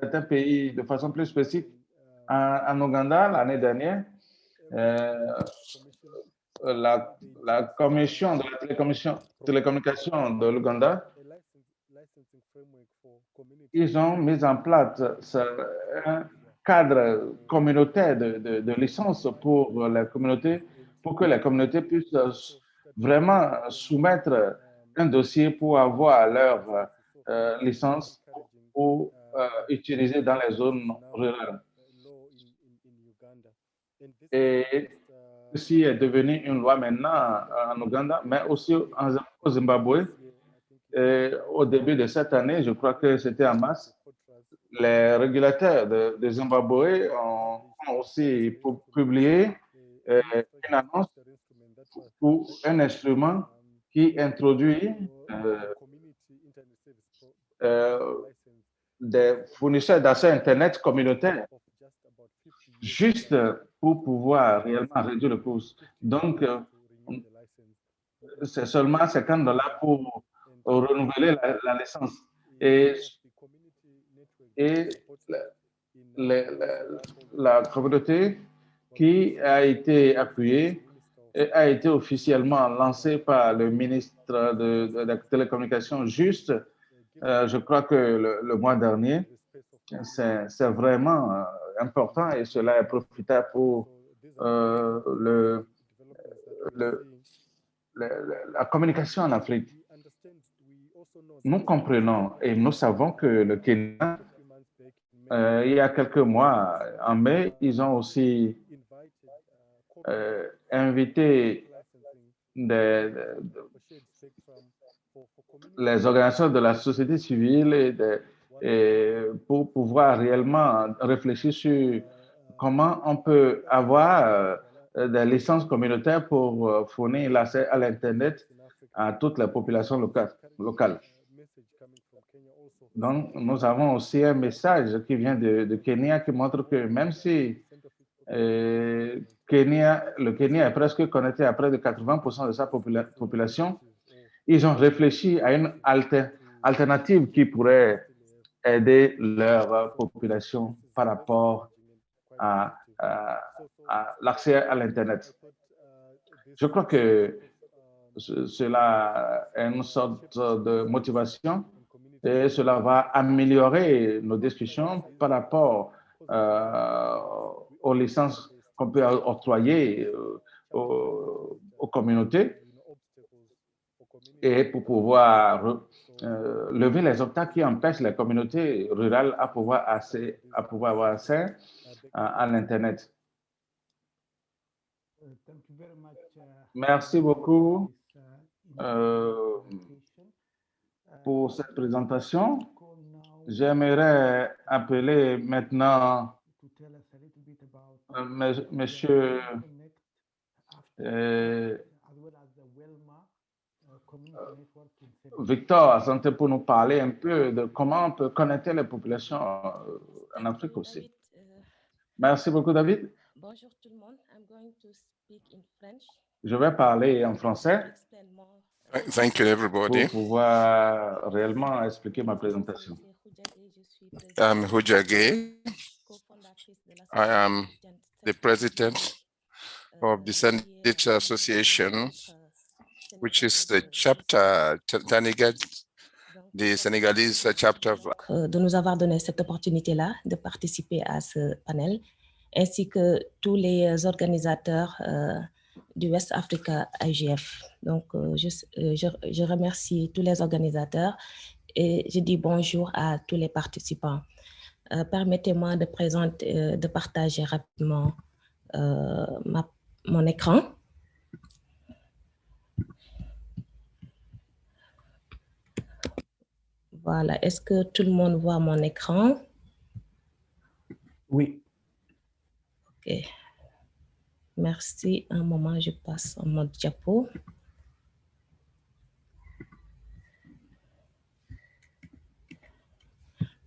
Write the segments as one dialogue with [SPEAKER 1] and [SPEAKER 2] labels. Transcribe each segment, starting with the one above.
[SPEAKER 1] certains pays de façon plus spécifique. En Ouganda, l'année dernière, la commission de la télécommunication de l'Ouganda, ils ont mis en place un cadre communautaire de licence pour la communauté, pour que la communauté puisse vraiment soumettre un dossier pour avoir leur licence ou utiliser dans les zones rurales. Et ceci est devenu une loi maintenant en Ouganda, mais aussi au Zimbabwe. Et au début de cette année, je crois que c'était en mars, les régulateurs de Zimbabwe ont aussi publié une annonce pour un instrument qui introduit des fournisseurs d'accès Internet communautaires juste pour pouvoir réellement réduire le coût. Donc, c'est seulement $50 pour renouveler la licence. Et la communauté qui a été appuyée et a été officiellement lancée par le ministre de la Télécommunication juste, je crois que le mois dernier. C'est vraiment important et cela est profitable pour la communication en Afrique. Nous comprenons et nous savons que le Kenya, il y a quelques mois, en mai, ils ont aussi invité les organisations de la société civile et pour pouvoir réellement réfléchir sur comment on peut avoir des licences communautaires pour fournir l'accès à l'Internet à toute la population locale. Donc, nous avons aussi un message qui vient de Kenya qui montre que même si le Kenya est presque connecté à près de 80% de sa population, ils ont réfléchi à une alternative qui pourrait aider leur population par rapport à l'accès à l'Internet. Je crois que cela est une sorte de motivation et cela va améliorer nos discussions par rapport aux licences qu'on peut octroyer aux communautés et pour pouvoir lever les obstacles qui empêchent les communautés rurales à pouvoir avoir accès à l'Internet. Merci beaucoup pour cette présentation. J'aimerais appeler maintenant Monsieur Victor Asante pour nous parler un peu de comment on peut connecter les populations en Afrique aussi. Merci beaucoup, David.
[SPEAKER 2] Bonjour tout le monde. I'm going to speak in French.
[SPEAKER 1] Je vais parler en français.
[SPEAKER 3] Thank you, everybody.
[SPEAKER 1] Pour pouvoir réellement expliquer ma présentation.
[SPEAKER 3] I'm Hujage. I am the president of the Sandwich Association, which is the chapter Tanigat, the Senegalese chapter.
[SPEAKER 2] De nous avoir donné cette opportunité-là de participer à ce panel, ainsi que tous les organisateurs du West Africa IGF. Donc, je remercie tous les organisateurs et je dis bonjour à tous les participants. Permettez-moi de partager rapidement mon écran. Voilà, est-ce que tout le monde voit mon écran?
[SPEAKER 4] Oui.
[SPEAKER 2] Ok. Merci. Un moment, je passe en mode diapo.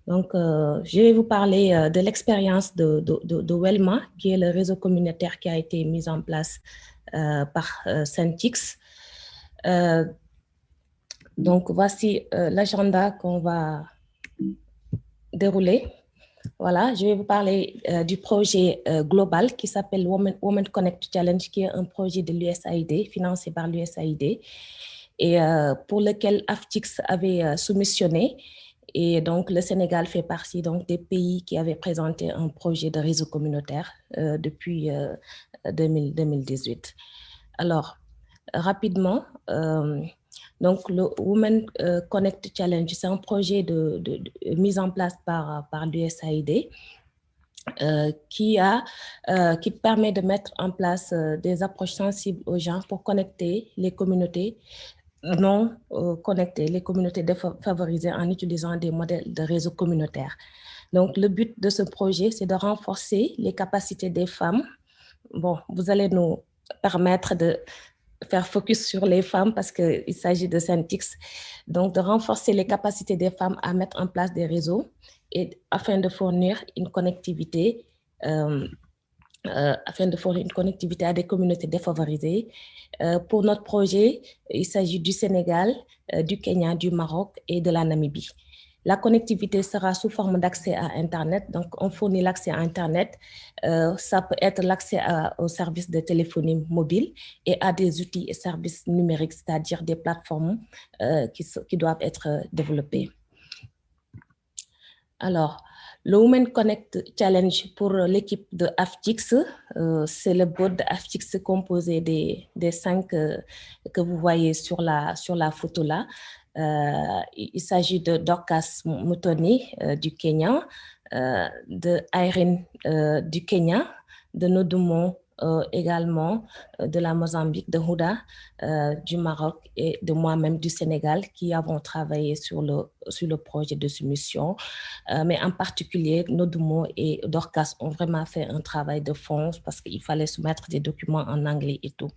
[SPEAKER 2] Donc, je vais vous parler de l'expérience de Welma, qui est le réseau communautaire qui a été mis en place par Sentix. Donc, voici l'agenda qu'on va dérouler. Voilà, je vais vous parler du projet global qui s'appelle Women Connect Challenge, qui est un projet de l'USAID, financé par l'USAID, et pour lequel AFTIX avait soumissionné. Et donc, le Sénégal fait partie donc, des pays qui avaient présenté un projet de réseau communautaire depuis 2018. Alors, rapidement, donc le Women Connect Challenge, c'est un projet de mise en place par l'USAID qui permet de mettre en place des approches sensibles aux gens pour connecter les communautés non connectées, les communautés défavorisées en utilisant des modèles de réseau communautaire. Donc, le but de ce projet, c'est de renforcer les capacités des femmes. Bon, vous allez nous permettre de faire focus sur les femmes parce qu'il s'agit de Syntix. Donc, de renforcer les capacités des femmes à mettre en place des réseaux et afin de fournir une connectivité à des communautés défavorisées. Pour notre projet, il s'agit du Sénégal, du Kenya, du Maroc et de la Namibie. La connectivité sera sous forme d'accès à Internet. Donc, on fournit l'accès à Internet. Ça peut être l'accès aux services de téléphonie mobile et à des outils et services numériques, c'est-à-dire des plateformes qui doivent être développées. Alors, le Women Connect Challenge pour l'équipe de AFTIX, c'est le board de AFTIX composé des 5 que vous voyez sur la photo là. Il s'agit de Dorcas Mutoni du Kenya, de Irene du Kenya, de Nodumo également de la Mozambique, de Houda du Maroc et de moi-même du Sénégal qui avons travaillé sur le projet de soumission. Mais en particulier, Nodumo et Dorcas ont vraiment fait un travail de fond parce qu'il fallait soumettre des documents en anglais et tout.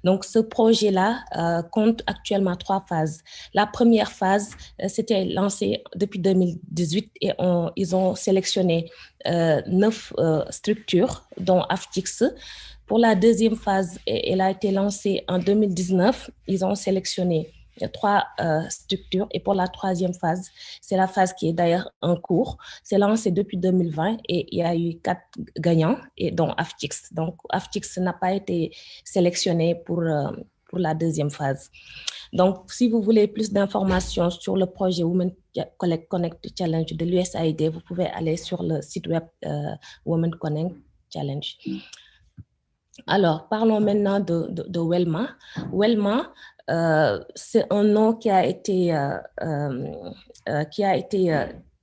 [SPEAKER 2] Donc, ce projet-là compte actuellement 3 phases. La première phase, c'était lancé depuis 2018 et ils ont sélectionné 9 structures, dont AFTIX. Pour la deuxième phase, elle a été lancée en 2019. Ils ont sélectionné 3 structures. Et pour la troisième phase, c'est la phase qui est d'ailleurs en cours. C'est lancé depuis 2020 et il y a eu 4 gagnants, dont AFTIX. Donc, AFTIX n'a pas été sélectionné pour la deuxième phase. Donc, si vous voulez plus d'informations sur le projet Women Connect Challenge de l'USAID, vous pouvez aller sur le site web Women Connect Challenge. Alors, parlons maintenant de Welma. Welma, c'est un nom qui a été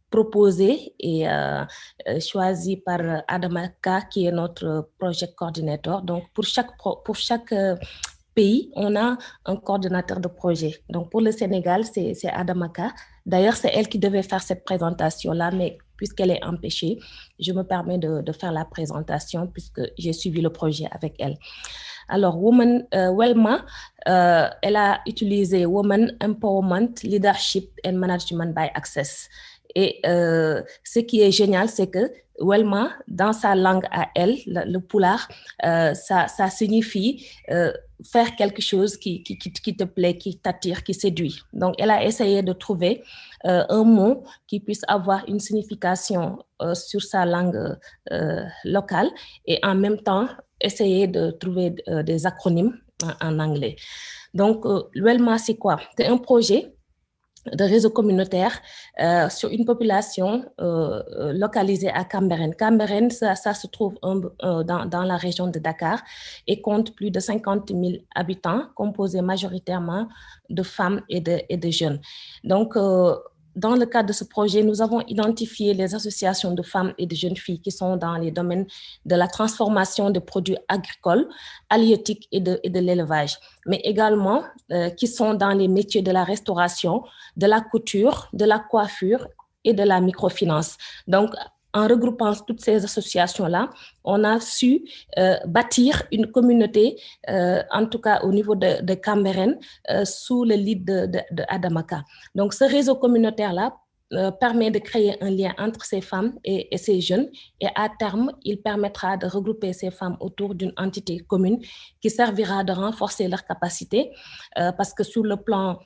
[SPEAKER 2] proposé et choisi par Adamaka, qui est notre project coordinator. Donc, pour chaque pays, on a un coordinateur de projet. Donc, pour le Sénégal, c'est Adamaka. D'ailleurs, c'est elle qui devait faire cette présentation-là, mais puisqu'elle est empêchée, je me permets de faire la présentation puisque j'ai suivi le projet avec elle. Alors, Welma, elle a utilisé Women Empowerment, Leadership and Management by Access. Et ce qui est génial, c'est que Welma, dans sa langue à elle, le Pulaar, ça signifie faire quelque chose qui te plaît, qui t'attire, qui séduit. Donc, elle a essayé de trouver un mot qui puisse avoir une signification sur sa langue locale et en même temps essayer de trouver des acronymes en anglais. Donc, Welma, c'est quoi? C'est un projet de réseau communautaire sur une population localisée à Cambérène. Cambérène, ça se trouve dans la région de Dakar et compte plus de 50 000 habitants, composés majoritairement de femmes et de jeunes. Donc, dans le cadre de ce projet, nous avons identifié les associations de femmes et de jeunes filles qui sont dans les domaines de la transformation de produits agricoles, halieutiques et de l'élevage, mais également qui sont dans les métiers de la restauration, de la couture, de la coiffure et de la microfinance. Donc, en regroupant toutes ces associations-là, on a su bâtir une communauté, en tout cas au niveau de Cambérène, sous le lead de Adamaka. Donc, ce réseau communautaire-là permet de créer un lien entre ces femmes et ces jeunes, et à terme, il permettra de regrouper ces femmes autour d'une entité commune qui servira de renforcer leurs capacités, parce que sur le plan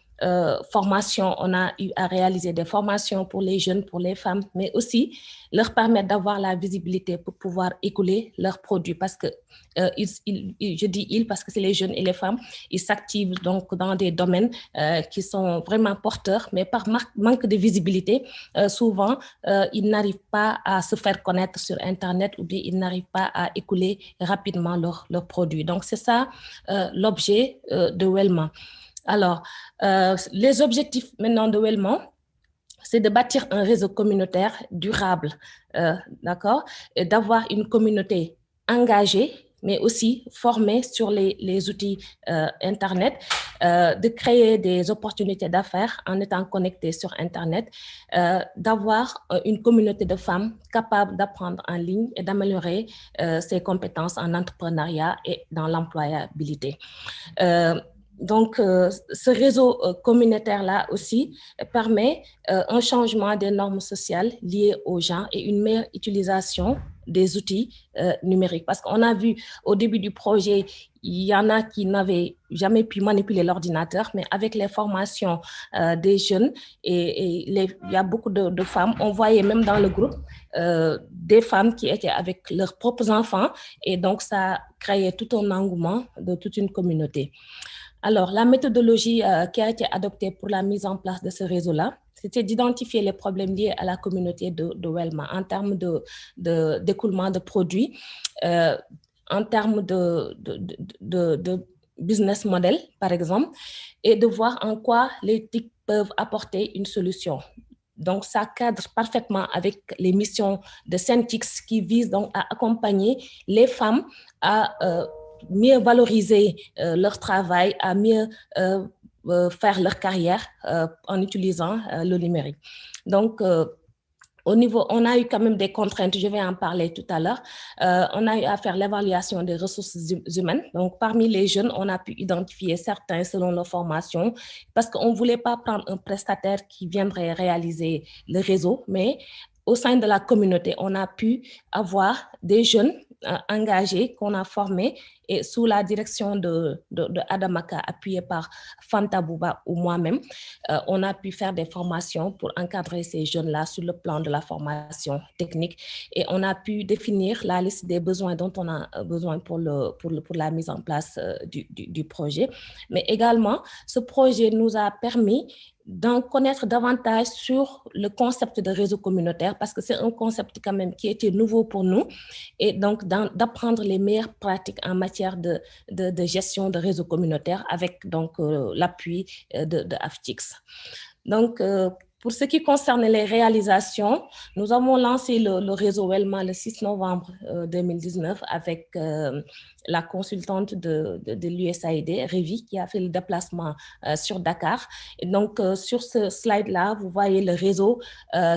[SPEAKER 2] formation, on a eu à réaliser des formations pour les jeunes, pour les femmes, mais aussi leur permettre d'avoir la visibilité pour pouvoir écouler leurs produits, parce que, je dis ils parce que c'est les jeunes et les femmes, ils s'activent donc dans des domaines qui sont vraiment porteurs, mais par manque de visibilité, souvent, ils n'arrivent pas à se faire connaître sur Internet ou bien ils n'arrivent pas à écouler rapidement leurs produits. Donc, c'est ça l'objet de Welma. Alors, les objectifs maintenant de Welma, c'est de bâtir un réseau communautaire durable, d'accord, et d'avoir une communauté engagée, mais aussi formée sur les outils Internet, de créer des opportunités d'affaires en étant connectés sur Internet, d'avoir une communauté de femmes capables d'apprendre en ligne et d'améliorer ses compétences en entrepreneuriat et dans l'employabilité. Donc, ce réseau communautaire-là aussi permet un changement des normes sociales liées aux gens et une meilleure utilisation des outils numériques. Parce qu'on a vu au début du projet, il y en a qui n'avaient jamais pu manipuler l'ordinateur, mais avec les formations des jeunes et il y a beaucoup de femmes, on voyait même dans le groupe des femmes qui étaient avec leurs propres enfants et donc ça créait tout un engouement de toute une communauté. Alors, la méthodologie qui a été adoptée pour la mise en place de ce réseau-là, c'était d'identifier les problèmes liés à la communauté de Welma en termes d'écoulement de produits, en termes de business model, par exemple, et de voir en quoi les TIC peuvent apporter une solution. Donc, ça cadre parfaitement avec les missions de Centix qui visent donc à accompagner les femmes à mieux valoriser leur travail, à mieux faire leur carrière en utilisant le numérique. Donc, au niveau, on a eu quand même des contraintes, je vais en parler tout à l'heure. On a eu à faire l'évaluation des ressources humaines. Donc, parmi les jeunes, on a pu identifier certains selon leur formation parce qu'on ne voulait pas prendre un prestataire qui viendrait réaliser le réseau, mais au sein de la communauté, on a pu avoir des jeunes engagés qu'on a formés et sous la direction de Adamaka, appuyé par Fanta Bouba ou moi-même, on a pu faire des formations pour encadrer ces jeunes-là sur le plan de la formation technique et on a pu définir la liste des besoins dont on a besoin pour la mise en place du projet. Mais également, ce projet nous a permis d'en connaître davantage sur le concept de réseau communautaire parce que c'est un concept quand même qui était nouveau pour nous et donc d'apprendre les meilleures pratiques en matière de gestion de réseau communautaire avec donc l'appui de Aftix. Donc, pour ce qui concerne les réalisations, nous avons lancé le réseau Welma le 6 novembre 2019 avec la consultante de l'USAID, Révi, qui a fait le déplacement sur Dakar. Et donc, sur ce slide-là, vous voyez le réseau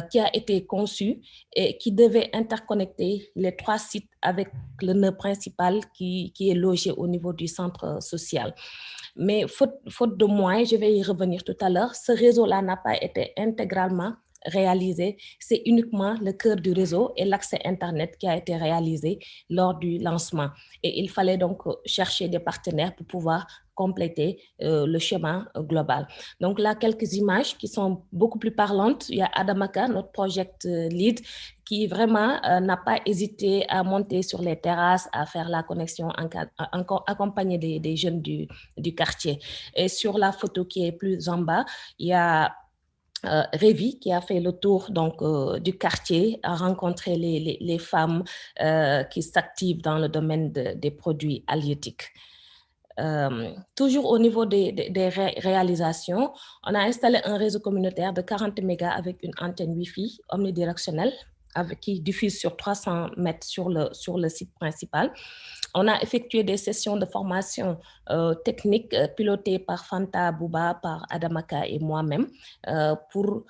[SPEAKER 2] qui a été conçu et qui devait interconnecter les 3 sites avec le nœud principal qui est logé au niveau du centre social. Mais faute de moyens, je vais y revenir tout à l'heure, ce réseau-là n'a pas été intégralement réalisé. C'est uniquement le cœur du réseau et l'accès Internet qui a été réalisé lors du lancement. Et il fallait donc chercher des partenaires pour pouvoir compléter le schéma global. Donc là, quelques images qui sont beaucoup plus parlantes. Il y a Adamaka, notre project lead, qui vraiment n'a pas hésité à monter sur les terrasses, à faire la connexion, accompagné des jeunes du quartier. Et sur la photo qui est plus en bas, il y a Révi qui a fait le tour donc, du quartier, a rencontré les femmes qui s'activent dans le domaine des produits halieutiques. Toujours au niveau des réalisations, on a installé un réseau communautaire de 40 mégas avec une antenne Wi-Fi omnidirectionnelle qui diffuse sur 300 mètres sur le site principal. On a effectué des sessions de formation technique pilotées par Fanta Bouba, par Adamaka et moi-même pour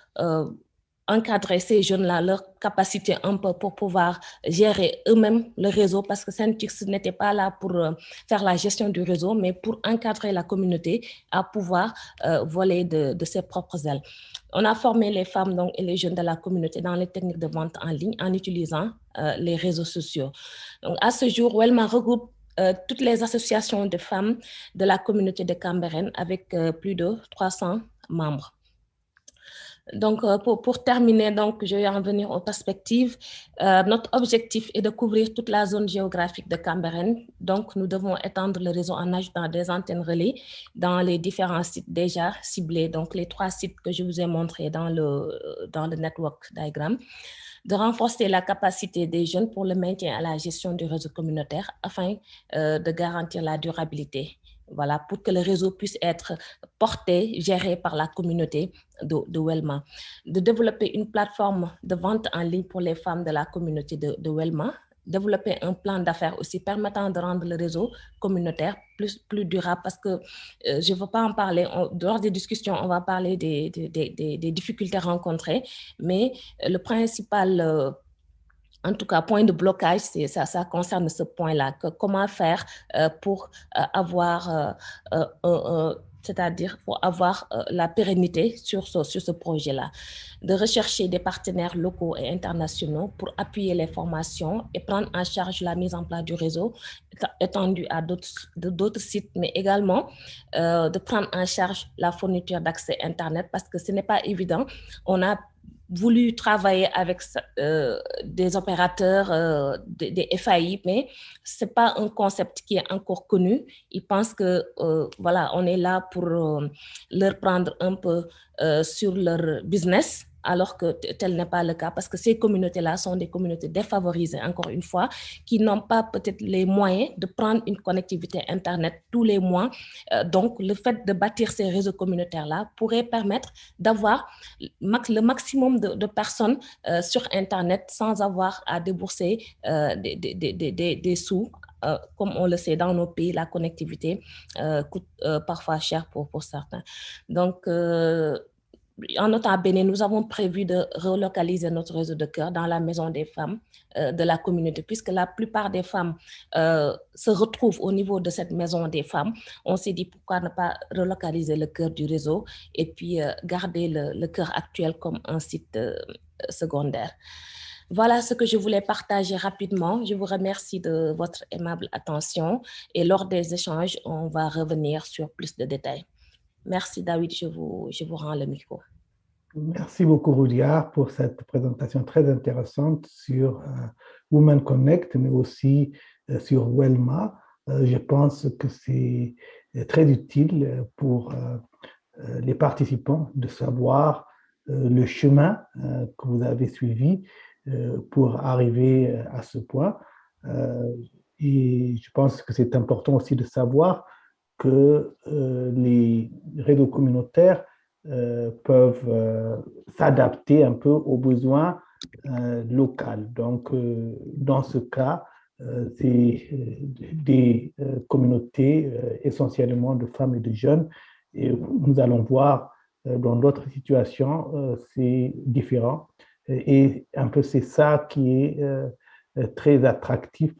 [SPEAKER 2] encadrer ces jeunes-là, leur capacité un peu pour pouvoir gérer eux-mêmes le réseau parce que Centix n'était pas là pour faire la gestion du réseau, mais pour encadrer la communauté à pouvoir voler de ses propres ailes. On a formé les femmes donc, et les jeunes de la communauté dans les techniques de vente en ligne en utilisant les réseaux sociaux. Donc, à ce jour, Welma regroupe toutes les associations de femmes de la communauté de Cambérène avec plus de 300 membres. Donc, pour terminer, donc, je vais en venir aux perspectives. Notre objectif est de couvrir toute la zone géographique de Cambérène. Donc, nous devons étendre le réseau en ajoutant des antennes relais dans les différents sites déjà ciblés. Donc, les 3 sites que je vous ai montrés dans le network diagram. De renforcer la capacité des jeunes pour le maintien à la gestion du réseau communautaire afin de garantir la durabilité. Voilà, pour que le réseau puisse être porté, géré par la communauté de Welma. De développer une plateforme de vente en ligne pour les femmes de la communauté de Welma. Développer un plan d'affaires aussi permettant de rendre le réseau communautaire plus durable, parce que je ne veux pas en parler, lors des discussions, on va parler des difficultés rencontrées, mais le principal en tout cas, point de blocage, ça concerne ce point-là. Comment faire pour avoir, c'est-à-dire pour avoir la pérennité sur ce projet-là. De rechercher des partenaires locaux et internationaux pour appuyer les formations et prendre en charge la mise en place du réseau étendu à d'autres sites, mais également de prendre en charge la fourniture d'accès Internet, parce que ce n'est pas évident. On a voulu travailler avec des opérateurs, des FAI, mais ce n'est pas un concept qui est encore connu. Ils pensent que voilà, on est là pour leur prendre un peu sur leur business, alors que tel n'est pas le cas, parce que ces communautés-là sont des communautés défavorisées, encore une fois, qui n'ont pas peut-être les moyens de prendre une connectivité Internet tous les mois. Donc, le fait de bâtir ces réseaux communautaires-là pourrait permettre d'avoir le maximum de personnes sur Internet sans avoir à débourser des sous. Comme on le sait, dans nos pays, la connectivité coûte parfois cher pour certains. Donc, en Nota-Bene, nous avons prévu de relocaliser notre réseau de cœur dans la maison des femmes de la communauté, puisque la plupart des femmes se retrouvent au niveau de cette maison des femmes. On s'est dit pourquoi ne pas relocaliser le cœur du réseau et puis garder le cœur actuel comme un site secondaire. Voilà ce que je voulais partager rapidement. Je vous remercie de votre aimable attention et lors des échanges, on va revenir sur plus de détails. Merci David, je vous rends le micro.
[SPEAKER 4] Merci beaucoup Roudiard pour cette présentation très intéressante sur Women Connect, mais aussi sur Welma. Je pense que c'est très utile pour les participants de savoir le chemin que vous avez suivi pour arriver à ce point. Et je pense que c'est important aussi de savoir que les réseaux communautaires peuvent s'adapter un peu aux besoins locaux. Donc, dans ce cas, c'est des communautés essentiellement de femmes et de jeunes. Et nous allons voir dans d'autres situations, c'est différent. Et un peu c'est ça qui est très attractif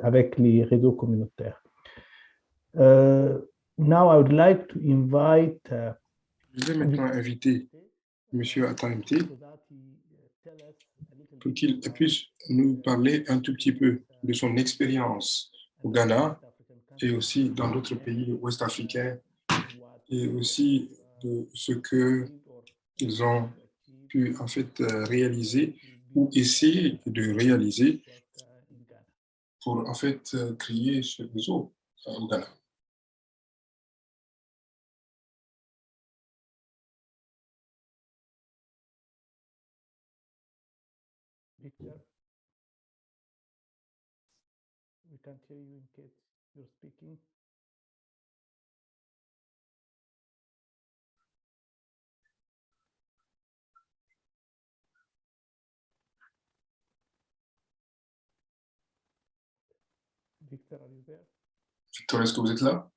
[SPEAKER 4] avec les réseaux communautaires. Now I would like to invite.
[SPEAKER 3] Je vais maintenant inviter M. Atamte pour qu'il puisse nous parler un tout petit peu de son expérience au Ghana et aussi dans d'autres pays ouest-africains et aussi de ce qu'ils ont pu en fait réaliser ou essayer de réaliser pour en fait créer ce réseau au Ghana.
[SPEAKER 4] Victor, we can't hear you in case you're speaking. Victor, are you there?
[SPEAKER 3] Victor, est-ce que vous êtes là?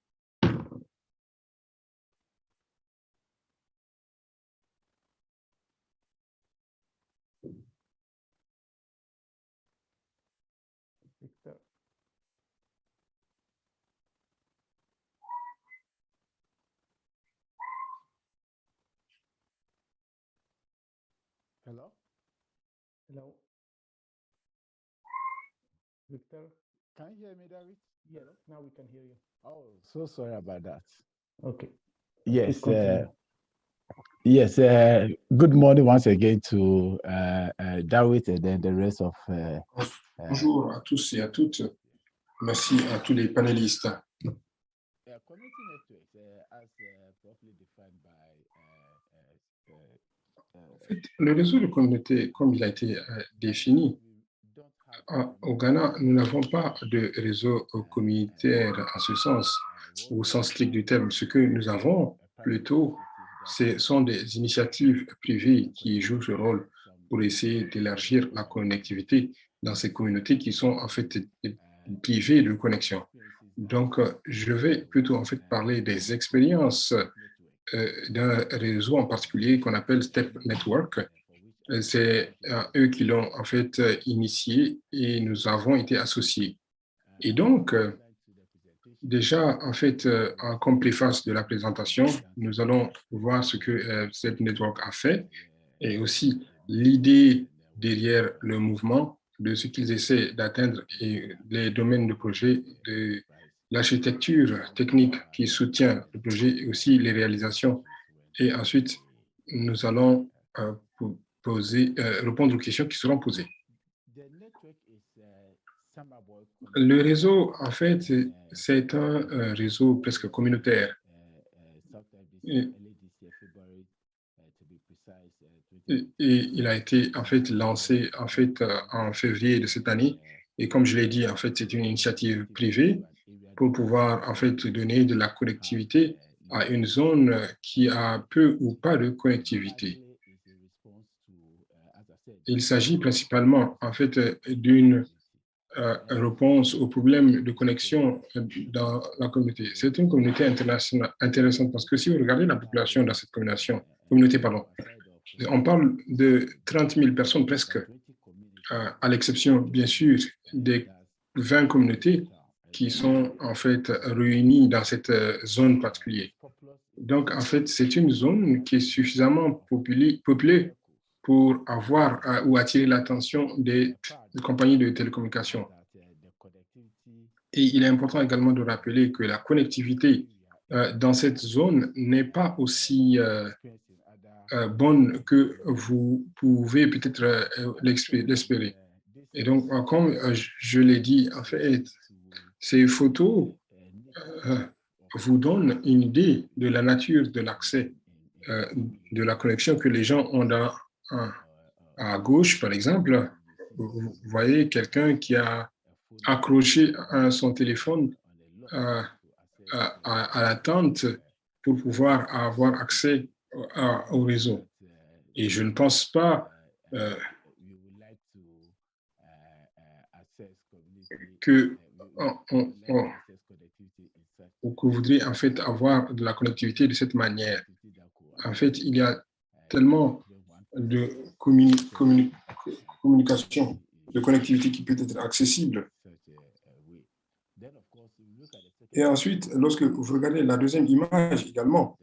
[SPEAKER 4] Victor.
[SPEAKER 5] Hello?
[SPEAKER 4] Hello? Victor?
[SPEAKER 5] Can you hear me, David?
[SPEAKER 4] Yes, now we can hear you.
[SPEAKER 5] Oh, so sorry about that.
[SPEAKER 4] Okay.
[SPEAKER 5] Yes. Yes. Good morning once again to Dawit and then the rest of.
[SPEAKER 3] Bonjour à tous et à toutes. Merci à tous les panélistes.
[SPEAKER 5] Community networks, as properly defined by.
[SPEAKER 3] En fait, le réseau de communauté, comme il a été défini, au Ghana, nous n'avons pas de réseau communautaire en ce sens, au sens strict du terme. Ce que nous avons plutôt, ce sont des initiatives privées qui jouent ce rôle pour essayer d'élargir la connectivité dans ces communautés qui sont en fait privées de connexion. Donc, je vais plutôt en fait parler des expériences d'un réseau en particulier qu'on appelle Step Network. C'est eux qui l'ont en fait initié et nous avons été associés. Et donc, déjà, en fait, comme préface de la présentation, nous allons voir ce que Step Network a fait et aussi l'idée derrière le mouvement, de ce qu'ils essaient d'atteindre et les domaines de projet, de l'architecture technique qui soutient le projet et aussi les réalisations. Et ensuite, nous allons répondre aux questions qui seront posées. Le réseau, en fait, c'est un réseau presque communautaire. Et il a été en fait lancé en février de cette année. Et comme je l'ai dit, en fait, c'est une initiative privée pour pouvoir en fait donner de la connectivité à une zone qui a peu ou pas de connectivité. Il s'agit principalement en fait d'une réponse aux problèmes de connexion dans la communauté. C'est une communauté internationale intéressante parce que si vous regardez la population dans cette communauté, on parle de 30 000 personnes presque, à l'exception bien sûr des 20 communautés qui sont en fait réunies dans cette zone particulière. Donc en fait, c'est une zone qui est suffisamment peuplée pour avoir ou attirer l'attention des compagnies de télécommunications. Et il est important également de rappeler que la connectivité dans cette zone n'est pas aussi bonne que vous pouvez peut-être l'espérer. Et donc, comme je l'ai dit, en fait, ces photos vous donnent une idée de la nature de l'accès, de la connexion que les gens ont à gauche, par exemple. Vous voyez quelqu'un qui a accroché son téléphone à la tente pour pouvoir avoir accès au réseau. Et je ne pense pas que vous voudriez en fait avoir de la connectivité de cette manière. En fait, il y a tellement de communication, de connectivité qui peut être accessible. Et ensuite, lorsque vous regardez la deuxième image également,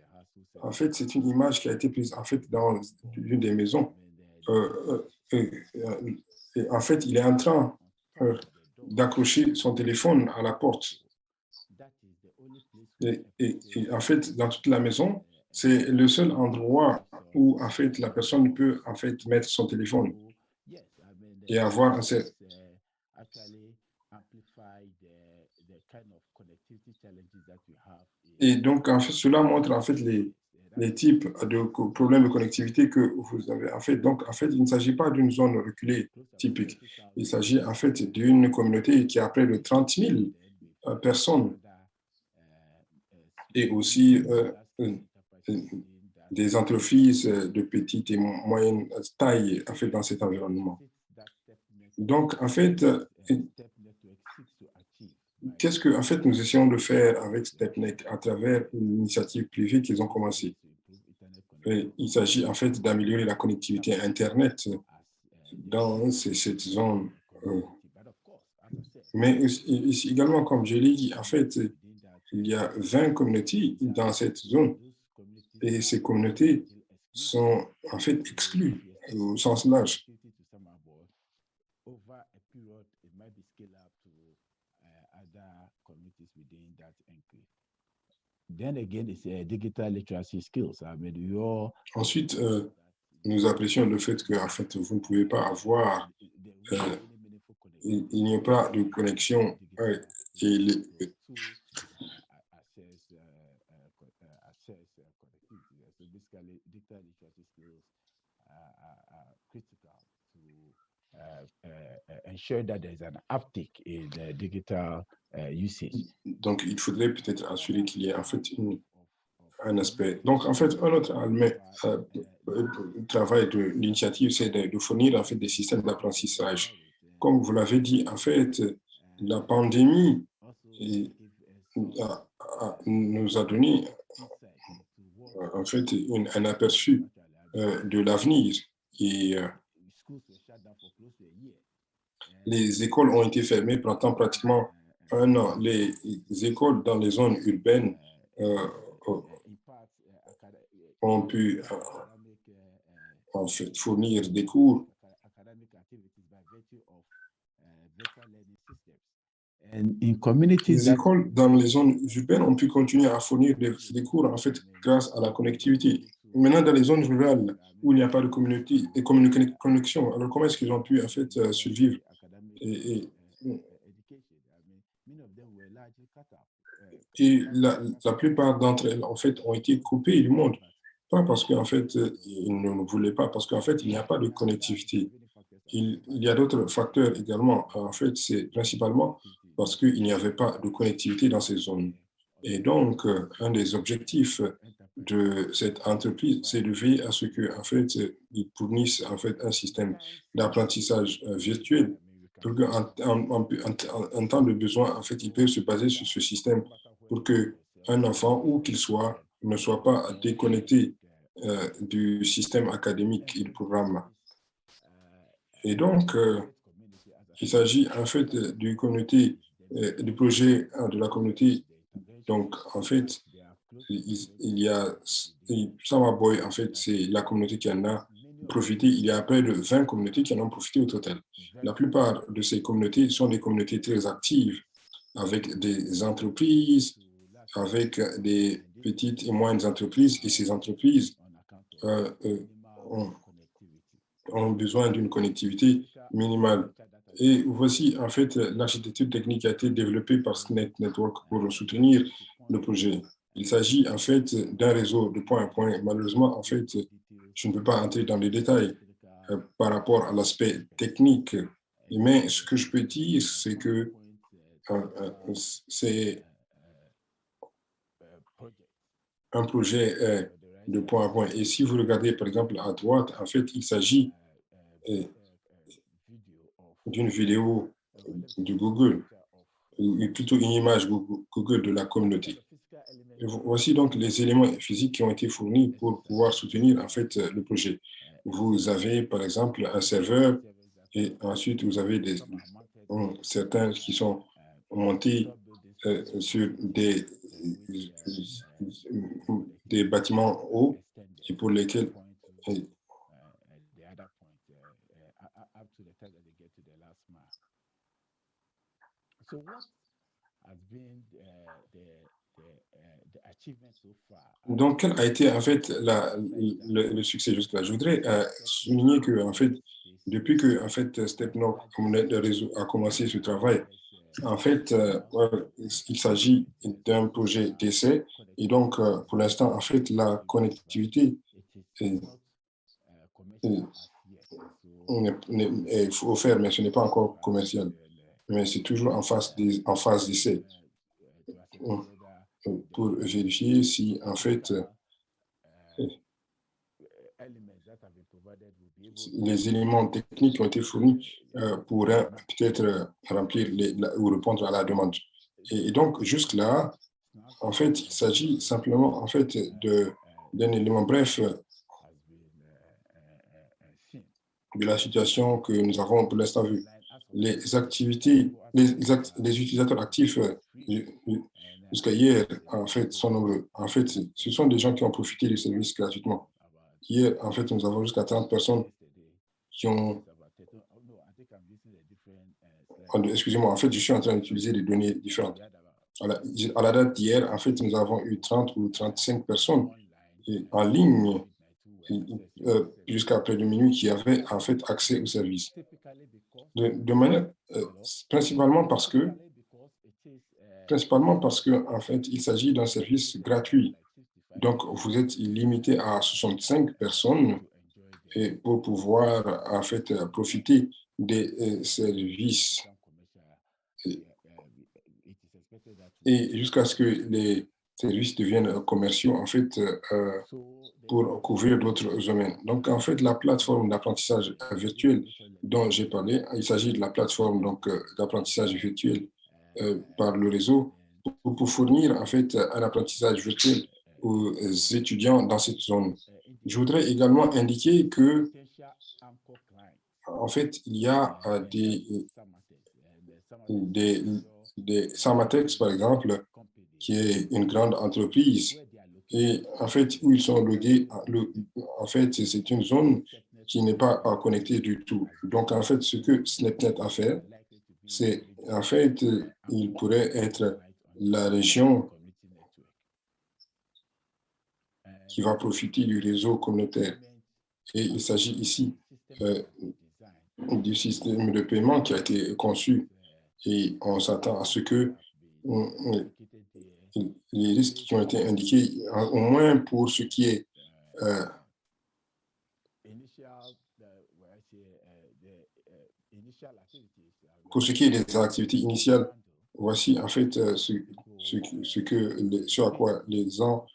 [SPEAKER 3] en fait, c'est une image qui a été prise en fait dans une des maisons. En fait, il est en train d'accrocher son téléphone à la porte. Et en fait, dans toute la maison, c'est le seul endroit où en fait la personne peut en fait mettre son téléphone et avoir un Et donc en fait cela montre en fait les types de problèmes de connectivité que vous avez en fait. Donc en fait il ne s'agit pas d'une zone reculée typique. Il s'agit en fait d'une communauté qui a près de 30 000 personnes et aussi des entreprises de petite et moyenne taille en fait, dans cet environnement. Donc, en fait, qu'est-ce que en fait, nous essayons de faire avec StepNet à travers une initiative privée qu'ils ont commencé? Il s'agit en fait d'améliorer la connectivité Internet dans cette zone. Mais également, comme je l'ai dit, en fait, il y a 20 communautés dans cette zone et ces communautés sont en fait exclues au sens large.
[SPEAKER 5] then again, it's digital literacy skills. I mean, your
[SPEAKER 3] Ensuite, nous apprécions le fait que en fait, vous ne pouvez pas avoir, il n'y a pas de connexion et
[SPEAKER 5] access connectivity. So basically, digital literacy skills are critical to ensure that there's an uptick in digital usage.
[SPEAKER 3] Donc, il faudrait peut-être assurer qu'il y ait en fait un aspect. Donc, en fait, un autre travail de l'initiative, c'est de fournir en fait des systèmes d'apprentissage. Comme vous l'avez dit, en fait, la pandémie nous a donné en fait un aperçu de l'avenir. Et les écoles ont été fermées pendant pratiquement un an. Les écoles dans les zones urbaines ont pu en fait fournir des cours. Les écoles dans les zones urbaines ont pu continuer à fournir des cours en fait grâce à la connectivité. Maintenant, dans les zones rurales où il n'y a pas de communauté et connexion, alors comment est-ce qu'ils ont pu en fait survivre et la plupart d'entre elles en fait ont été coupées du monde. Pas parce qu'en fait ils ne voulaient pas, parce qu'en fait il n'y a pas de connectivité. Il y a d'autres facteurs également. En fait, c'est principalement parce qu'il n'y avait pas de connectivité dans ces zones. Et donc, un des objectifs de cette entreprise, c'est de veiller à ce que, en fait, ils fournissent en fait un système d'apprentissage virtuel pour qu'en temps de besoin, en fait, ils peuvent se baser sur ce système pour qu'un enfant, où qu'il soit, ne soit pas déconnecté du système académique et du programme. Et donc, il s'agit en fait du projet de la communauté. Donc, en fait, il y a Samaboy, en fait, c'est la communauté qui en a profité. Il y a près de 20 communautés qui en ont profité au total. La plupart de ces communautés sont des communautés très actives, avec des entreprises, avec des petites et moyennes entreprises. Et ces entreprises ont besoin d'une connectivité minimale. Et voici en fait l'architecture technique qui a été développée par SNET Network pour soutenir le projet. Il s'agit en fait d'un réseau de point à point. Malheureusement, en fait, je ne peux pas entrer dans les détails par rapport à l'aspect technique. Mais ce que je peux dire, c'est que c'est un projet de point à point. Et si vous regardez par exemple à droite, en fait, il s'agit d'une vidéo de Google, ou plutôt une image Google de la communauté. Et voici donc les éléments physiques qui ont été fournis pour pouvoir soutenir en fait le projet. Vous avez par exemple un serveur et ensuite vous avez certains qui sont montés sur des bâtiments hauts et pour lesquels donc, quel a été en fait le succès jusque-là? Je voudrais souligner que en fait, depuis que en fait StepNoc, communauté de réseau, a commencé ce travail, en fait, il s'agit d'un projet d'essai et donc pour l'instant, en fait, la connectivité est offerte, mais ce n'est pas encore commercial, mais c'est toujours en phase d'essai pour vérifier si en fait les éléments techniques qui ont été fournis pourraient peut-être remplir ou répondre à la demande. Et donc, jusque-là, en fait, il s'agit simplement en fait d'un élément bref de la situation que nous avons pour l'instant vue. Les activités, les utilisateurs actifs jusqu'à hier, en fait, sont nombreux. En fait, ce sont des gens qui ont profité du service gratuitement. Hier, en fait, nous avons jusqu'à 30 personnes qui ont... Excusez-moi, en fait, je suis en train d'utiliser des données différentes. à la date d'hier, en fait, nous avons eu 30 ou 35 personnes en ligne jusqu'à près de minuit qui avaient en fait accès au service. De manière, principalement parce que en fait, il s'agit d'un service gratuit. Donc, vous êtes limité à 65 personnes et pour pouvoir en fait profiter des services. Et jusqu'à ce que les services deviennent commerciaux, en fait, pour couvrir d'autres domaines. Donc, en fait, la plateforme d'apprentissage virtuel dont j'ai parlé, il s'agit de la plateforme d'apprentissage virtuel par le réseau pour fournir, en fait, un apprentissage virtuel aux étudiants dans cette zone. Je voudrais également indiquer que, en fait, il y a des Samatex, par exemple, qui est une grande entreprise. Et en fait, où ils sont logués, en fait, c'est une zone qui n'est pas connectée du tout. Donc, en fait, ce que SnapNet a fait, c'est, en fait, il pourrait être la région qui va profiter du réseau communautaire. Et il s'agit ici du système de paiement qui a été conçu et on s'attend à ce que les risques qui ont été indiqués, au moins pour ce qui est des activités initiales, voici en fait ce à quoi les gens,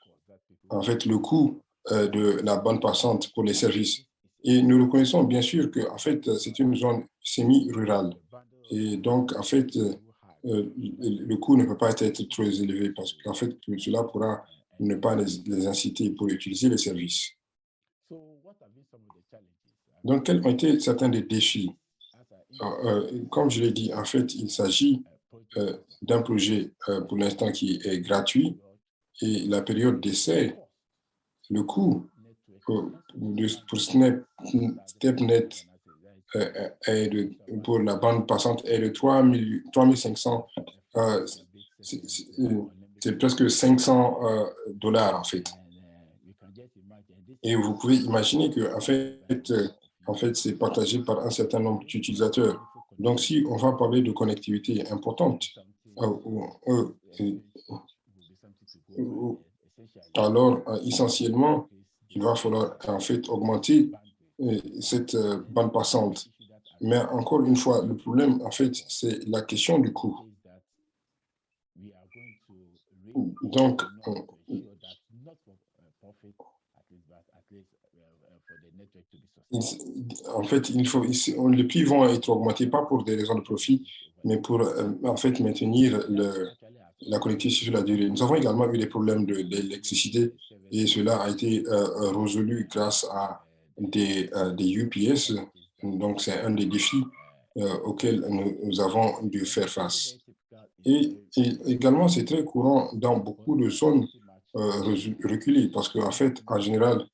[SPEAKER 3] en fait, le coût de la bande passante pour les services. Et nous reconnaissons bien sûr que en fait, c'est une zone semi-rurale. Et donc, en fait, le coût ne peut pas être trop élevé parce qu'en fait, cela pourra ne pas les inciter pour utiliser les services. Donc, quels ont été certains des défis? Comme je l'ai dit, en fait, il s'agit d'un projet pour l'instant qui est gratuit et la période d'essai, le coût pour SnapNet pour la bande passante est de 3500, c'est presque 500 $ en fait. Et vous pouvez imaginer que en fait, c'est partagé par un certain nombre d'utilisateurs. Donc, si on va parler de connectivité importante, alors essentiellement, il va falloir en fait augmenter cette bande passante. Mais encore une fois, le problème, en fait, c'est la question du coût. Donc, en fait, les prix vont être augmentés, pas pour des raisons de profit, mais pour en fait maintenir la connectivité sur la durée. Nous avons également eu des problèmes d'électricité et cela a été résolu grâce à des UPS. Donc, c'est un des défis auxquels nous avons dû faire face. Et également, c'est très courant dans beaucoup de zones reculées parce qu'en fait, en général,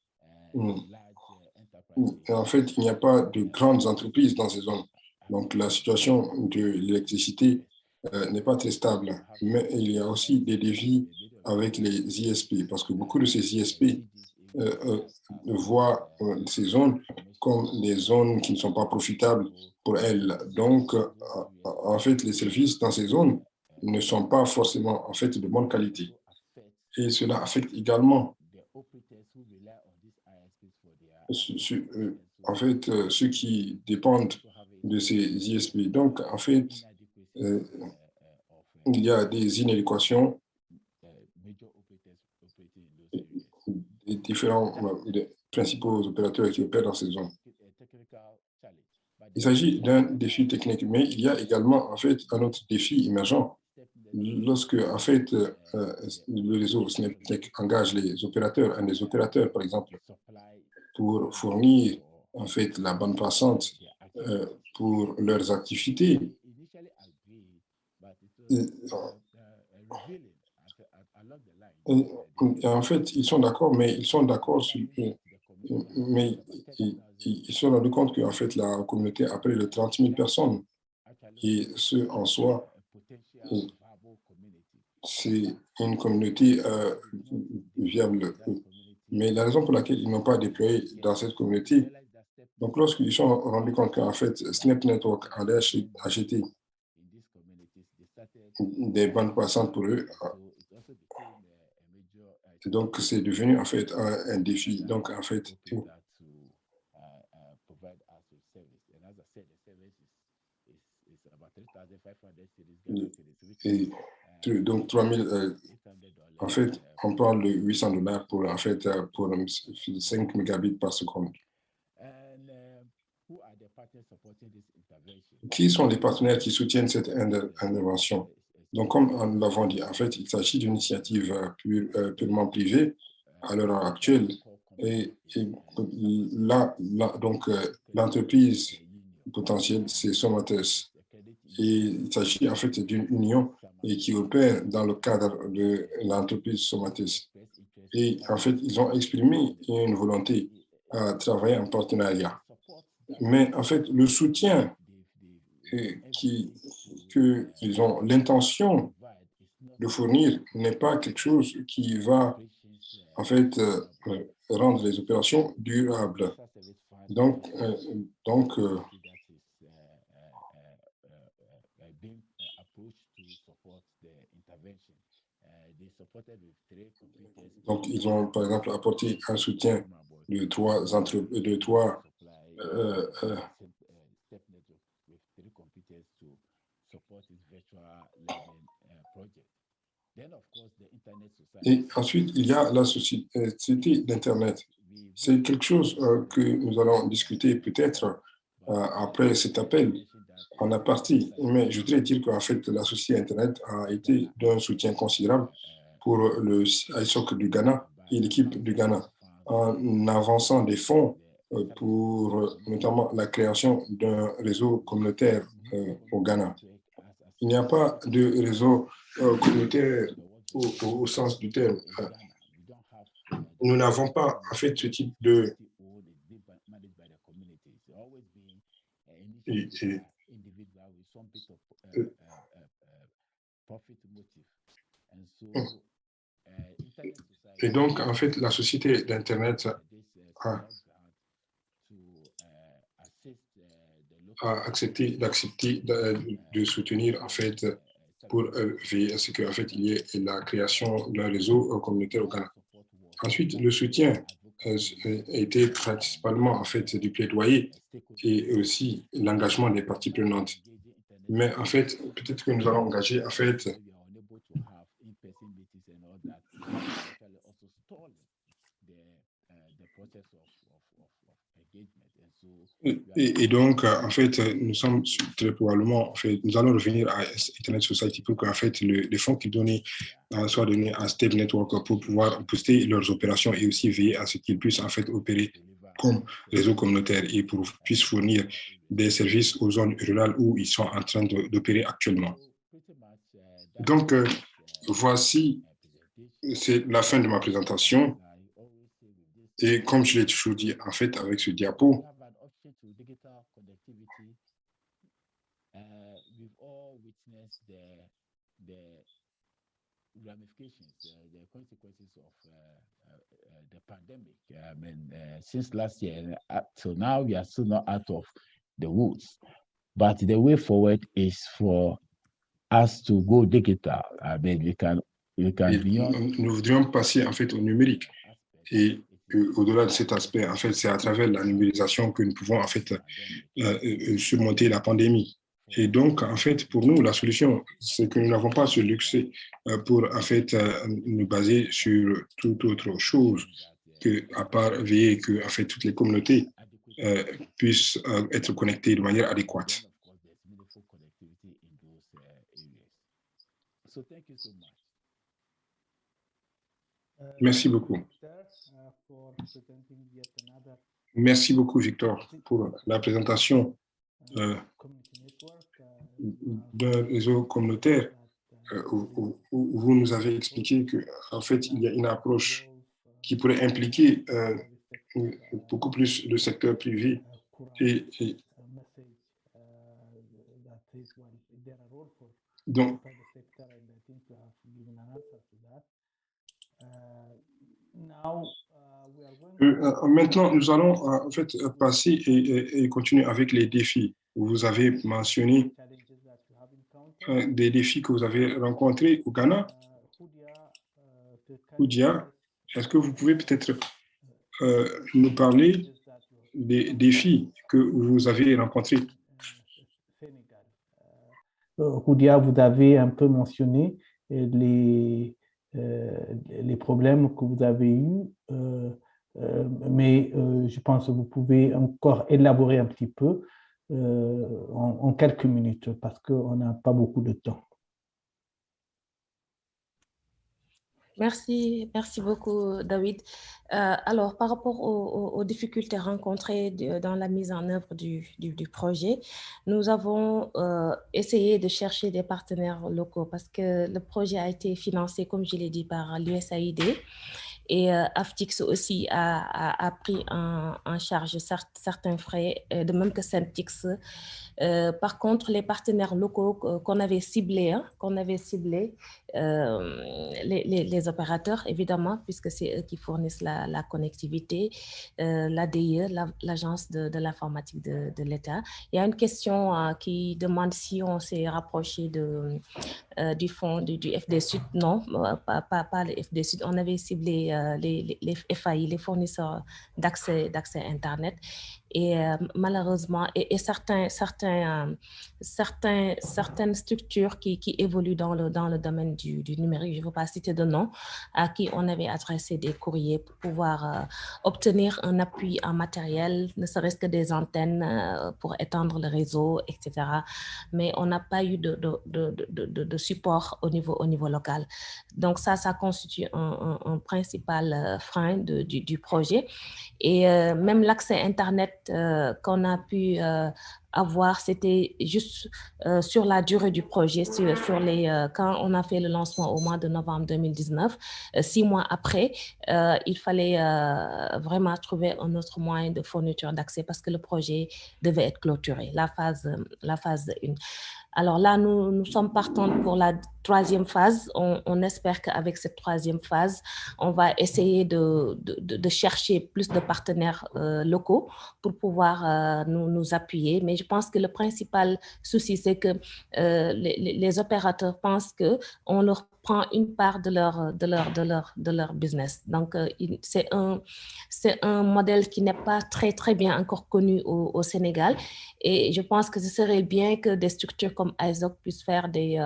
[SPEAKER 3] en fait, il n'y a pas de grandes entreprises dans ces zones. Donc, la situation de l'électricité n'est pas très stable. Mais il y a aussi des défis avec les ISP parce que beaucoup de ces ISP voient ces zones comme des zones qui ne sont pas profitables pour elles. Donc, en fait, les services dans ces zones ne sont pas forcément en fait de bonne qualité. Et cela affecte également en fait ceux qui dépendent de ces ISP. Donc, en fait, il y a des inadéquations des différents des principaux opérateurs qui opèrent dans ces zones. Il s'agit d'un défi technique, mais il y a également en fait un autre défi émergent. Lorsque en fait le réseau SnapNet engage les opérateurs, un des opérateurs par exemple, pour fournir en fait la bande passante pour leurs activités, en fait, ils sont d'accord, mais ils sont d'accord sur... Mais ils se sont rendus compte qu'en fait, la communauté a près de 30 000 personnes. Et ce, en soi, c'est une communauté viable. Mais la raison pour laquelle ils n'ont pas déployé dans cette communauté, donc lorsqu'ils se sont rendus compte qu'en fait, Snap Network allait acheter des bandes passantes pour eux, donc c'est devenu en fait un défi. Donc en fait, donc 3000, en fait, on parle de $800 pour, en fait, pour 5 mégabits par seconde. Qui sont les partenaires qui soutiennent cette intervention? Donc, comme nous l'avons dit, en fait, il s'agit d'une initiative purement privée à l'heure actuelle. Et là, donc, l'entreprise potentielle, c'est Somates. Et il s'agit en fait d'une union et qui opère dans le cadre de l'entreprise Somates. Et en fait, ils ont exprimé une volonté à travailler en partenariat. Mais en fait, le soutien qu'ils ont l'intention de fournir n'est pas quelque chose qui va en fait rendre les opérations durables. Donc ils ont par exemple apporté un soutien de trois et ensuite, il y a la société d'Internet. C'est quelque chose que nous allons discuter peut-être après cet appel en aparté. Mais je voudrais dire qu'en fait, la société Internet a été d'un soutien considérable pour le ISOC du Ghana et l'équipe du Ghana en avançant des fonds pour notamment la création d'un réseau communautaire au Ghana. Il n'y a pas de réseau communautaire au sens du terme. Nous n'avons pas en fait ce type de... Et donc, en fait, la société d'Internet a accepté de soutenir, en fait, pour veiller à ce qu'en fait, il y ait la création d'un réseau communautaire au Ghana. Ensuite, le soutien a été principalement, en fait, du plaidoyer et aussi l'engagement des parties prenantes. Mais en fait, peut-être que nous allons engager, en fait, et donc, en fait, nous sommes très probablement, en fait, nous allons revenir à Internet Society pour qu'en fait, les fonds qu'ils donnaient soient donnés à Step Network pour pouvoir booster leurs opérations et aussi veiller à ce qu'ils puissent en fait opérer comme réseau communautaire et puissent fournir des services aux zones rurales où ils sont en train d'opérer actuellement. Donc, voici, c'est la fin de ma présentation. Et comme je l'ai toujours dit, en fait, avec ce diapo,
[SPEAKER 5] the pandemic. I mean, since last year till now, we are still not out of the woods. But the way forward is for us to go digital. I mean, we can
[SPEAKER 3] nous voudrions passer en fait au numérique. Et au-delà de cet aspect, en fait, c'est à travers la numérisation que nous pouvons en fait surmonter la pandémie. Et donc, en fait, pour nous, la solution, c'est que nous n'avons pas ce luxe pour, en fait, nous baser sur toute autre chose que, à part veiller que, en fait, toutes les communautés puissent être connectées de manière adéquate. Merci beaucoup. Merci beaucoup, Victor, pour la présentation d'un réseau communautaire où vous nous avez expliqué qu'en fait, il y a une approche qui pourrait impliquer beaucoup plus le secteur privé et Donc, maintenant, nous allons en fait passer et continuer avec les défis. Vous avez mentionné des défis que vous avez rencontrés au Ghana. Oudia, est-ce que vous pouvez peut-être nous parler des défis que vous avez rencontrés?
[SPEAKER 4] Oudia, vous avez un peu mentionné les problèmes que vous avez eus, mais je pense que vous pouvez encore élaborer un petit peu en quelques minutes parce qu'on n'a pas beaucoup de temps.
[SPEAKER 2] Merci beaucoup, David. Alors, par rapport aux difficultés rencontrées dans la mise en œuvre du projet, nous avons essayé de chercher des partenaires locaux parce que le projet a été financé, comme je l'ai dit, par l'USAID. Et Aftix aussi a pris en charge certains frais, de même que Centix. Par contre, les partenaires locaux qu'on avait ciblés, les opérateurs, évidemment, puisque c'est eux qui fournissent la connectivité, l'ADIE, l'Agence de l'informatique de l'État. Il y a une question qui demande si on s'est rapproché du fonds du FD Sud. Non, pas le FD Sud. On avait ciblé les FAI, les fournisseurs d'accès Internet. Et malheureusement, et certaines structures qui évoluent dans le domaine du numérique, je ne veux pas citer de nom, à qui on avait adressé des courriers pour pouvoir obtenir un appui en matériel, ne serait-ce que des antennes pour étendre le réseau, etc. Mais on n'a pas eu de support au niveau local. Donc ça constitue un principal frein du projet. Et même l'accès Internet qu'on a pu avoir, c'était juste sur la durée du projet, quand on a fait le lancement au mois de novembre 2019, 6 mois après, il fallait vraiment trouver un autre moyen de fourniture d'accès parce que le projet devait être clôturé, la phase 1. Alors là, nous sommes partants pour la 3e phase. On espère qu'avec cette 3e phase, on va essayer de chercher plus de partenaires locaux pour pouvoir nous appuyer. Mais je pense que le principal souci, c'est que les opérateurs pensent qu'on leur prend une part de leur business. Donc, c'est un modèle qui n'est pas très, très bien encore connu au Sénégal. Et je pense que ce serait bien que des structures comme ISOC puissent faire des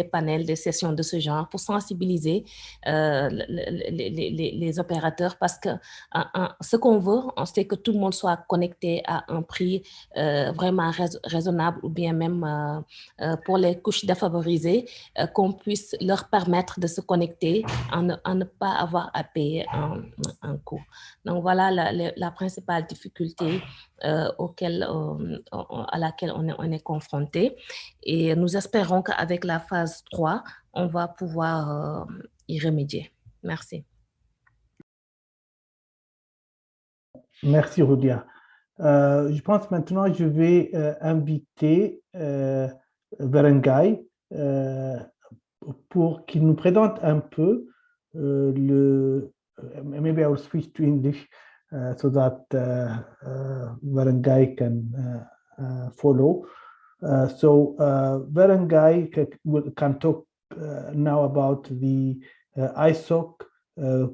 [SPEAKER 2] panels, des sessions de ce genre pour sensibiliser les opérateurs parce que ce qu'on veut, c'est que tout le monde soit connecté à un prix vraiment raisonnable ou bien même pour les couches défavorisées, qu'on puisse leur permettre de se connecter en ne pas avoir à payer un coût. Donc voilà la principale difficulté à laquelle on est confronté. Et nous espérons qu'avec la phase 3, on va pouvoir y remédier. Merci.
[SPEAKER 4] Merci, Roudia. Je pense maintenant je vais inviter Berengaï pour qu'il nous présente un peu maybe I will switch to English so that Berengaï can follow. So Berengaï can talk now about the ISOC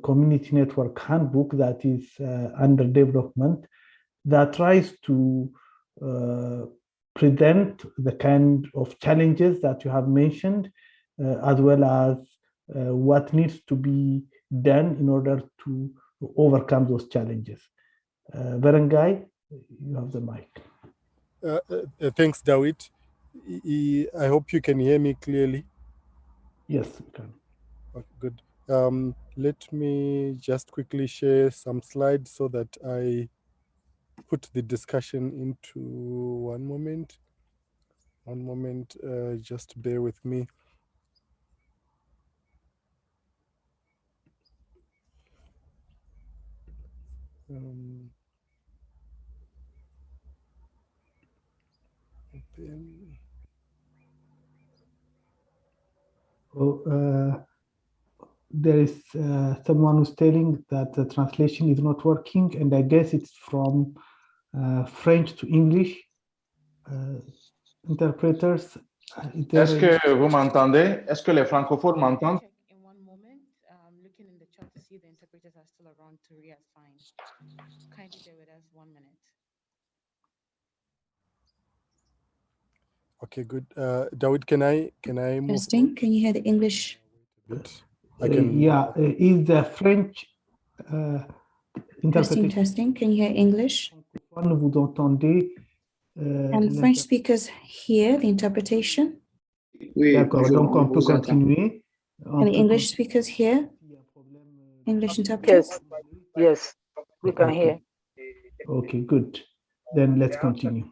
[SPEAKER 4] Community Network Handbook that is under development, that tries to present the kind of challenges that you have mentioned, as well as what needs to be done in order to overcome those challenges. Berengaï, you have the mic.
[SPEAKER 6] Thanks, David. I hope you can hear me clearly.
[SPEAKER 4] Yes, we can.
[SPEAKER 6] Okay, good. Let me just quickly share some slides so that I put the discussion into one moment. Just bear with me.
[SPEAKER 4] There is someone who's telling that the translation is not working, and I guess it's from French to English. Interpreters.
[SPEAKER 1] Est-ce que vous m'entendez? Est-ce que les francophones m'entendent?
[SPEAKER 7] Looking in the chat to see the interpreters are still around to reassign. Kindly bear with us 1 minute.
[SPEAKER 6] Okay, good. David, can I move?
[SPEAKER 8] Testing. Can you hear the English?
[SPEAKER 6] I can.
[SPEAKER 4] Yeah, is the French
[SPEAKER 8] Testing,
[SPEAKER 4] interpretation?
[SPEAKER 8] testing. Can you hear English?
[SPEAKER 4] Vous entendez?
[SPEAKER 8] And French speakers hear the interpretation?
[SPEAKER 3] Oui,
[SPEAKER 4] D'accord, donc on peut continuer.
[SPEAKER 8] Can the English speakers hear? English interpreters?
[SPEAKER 9] Yes, we can hear.
[SPEAKER 4] Okay, good. Then let's continue.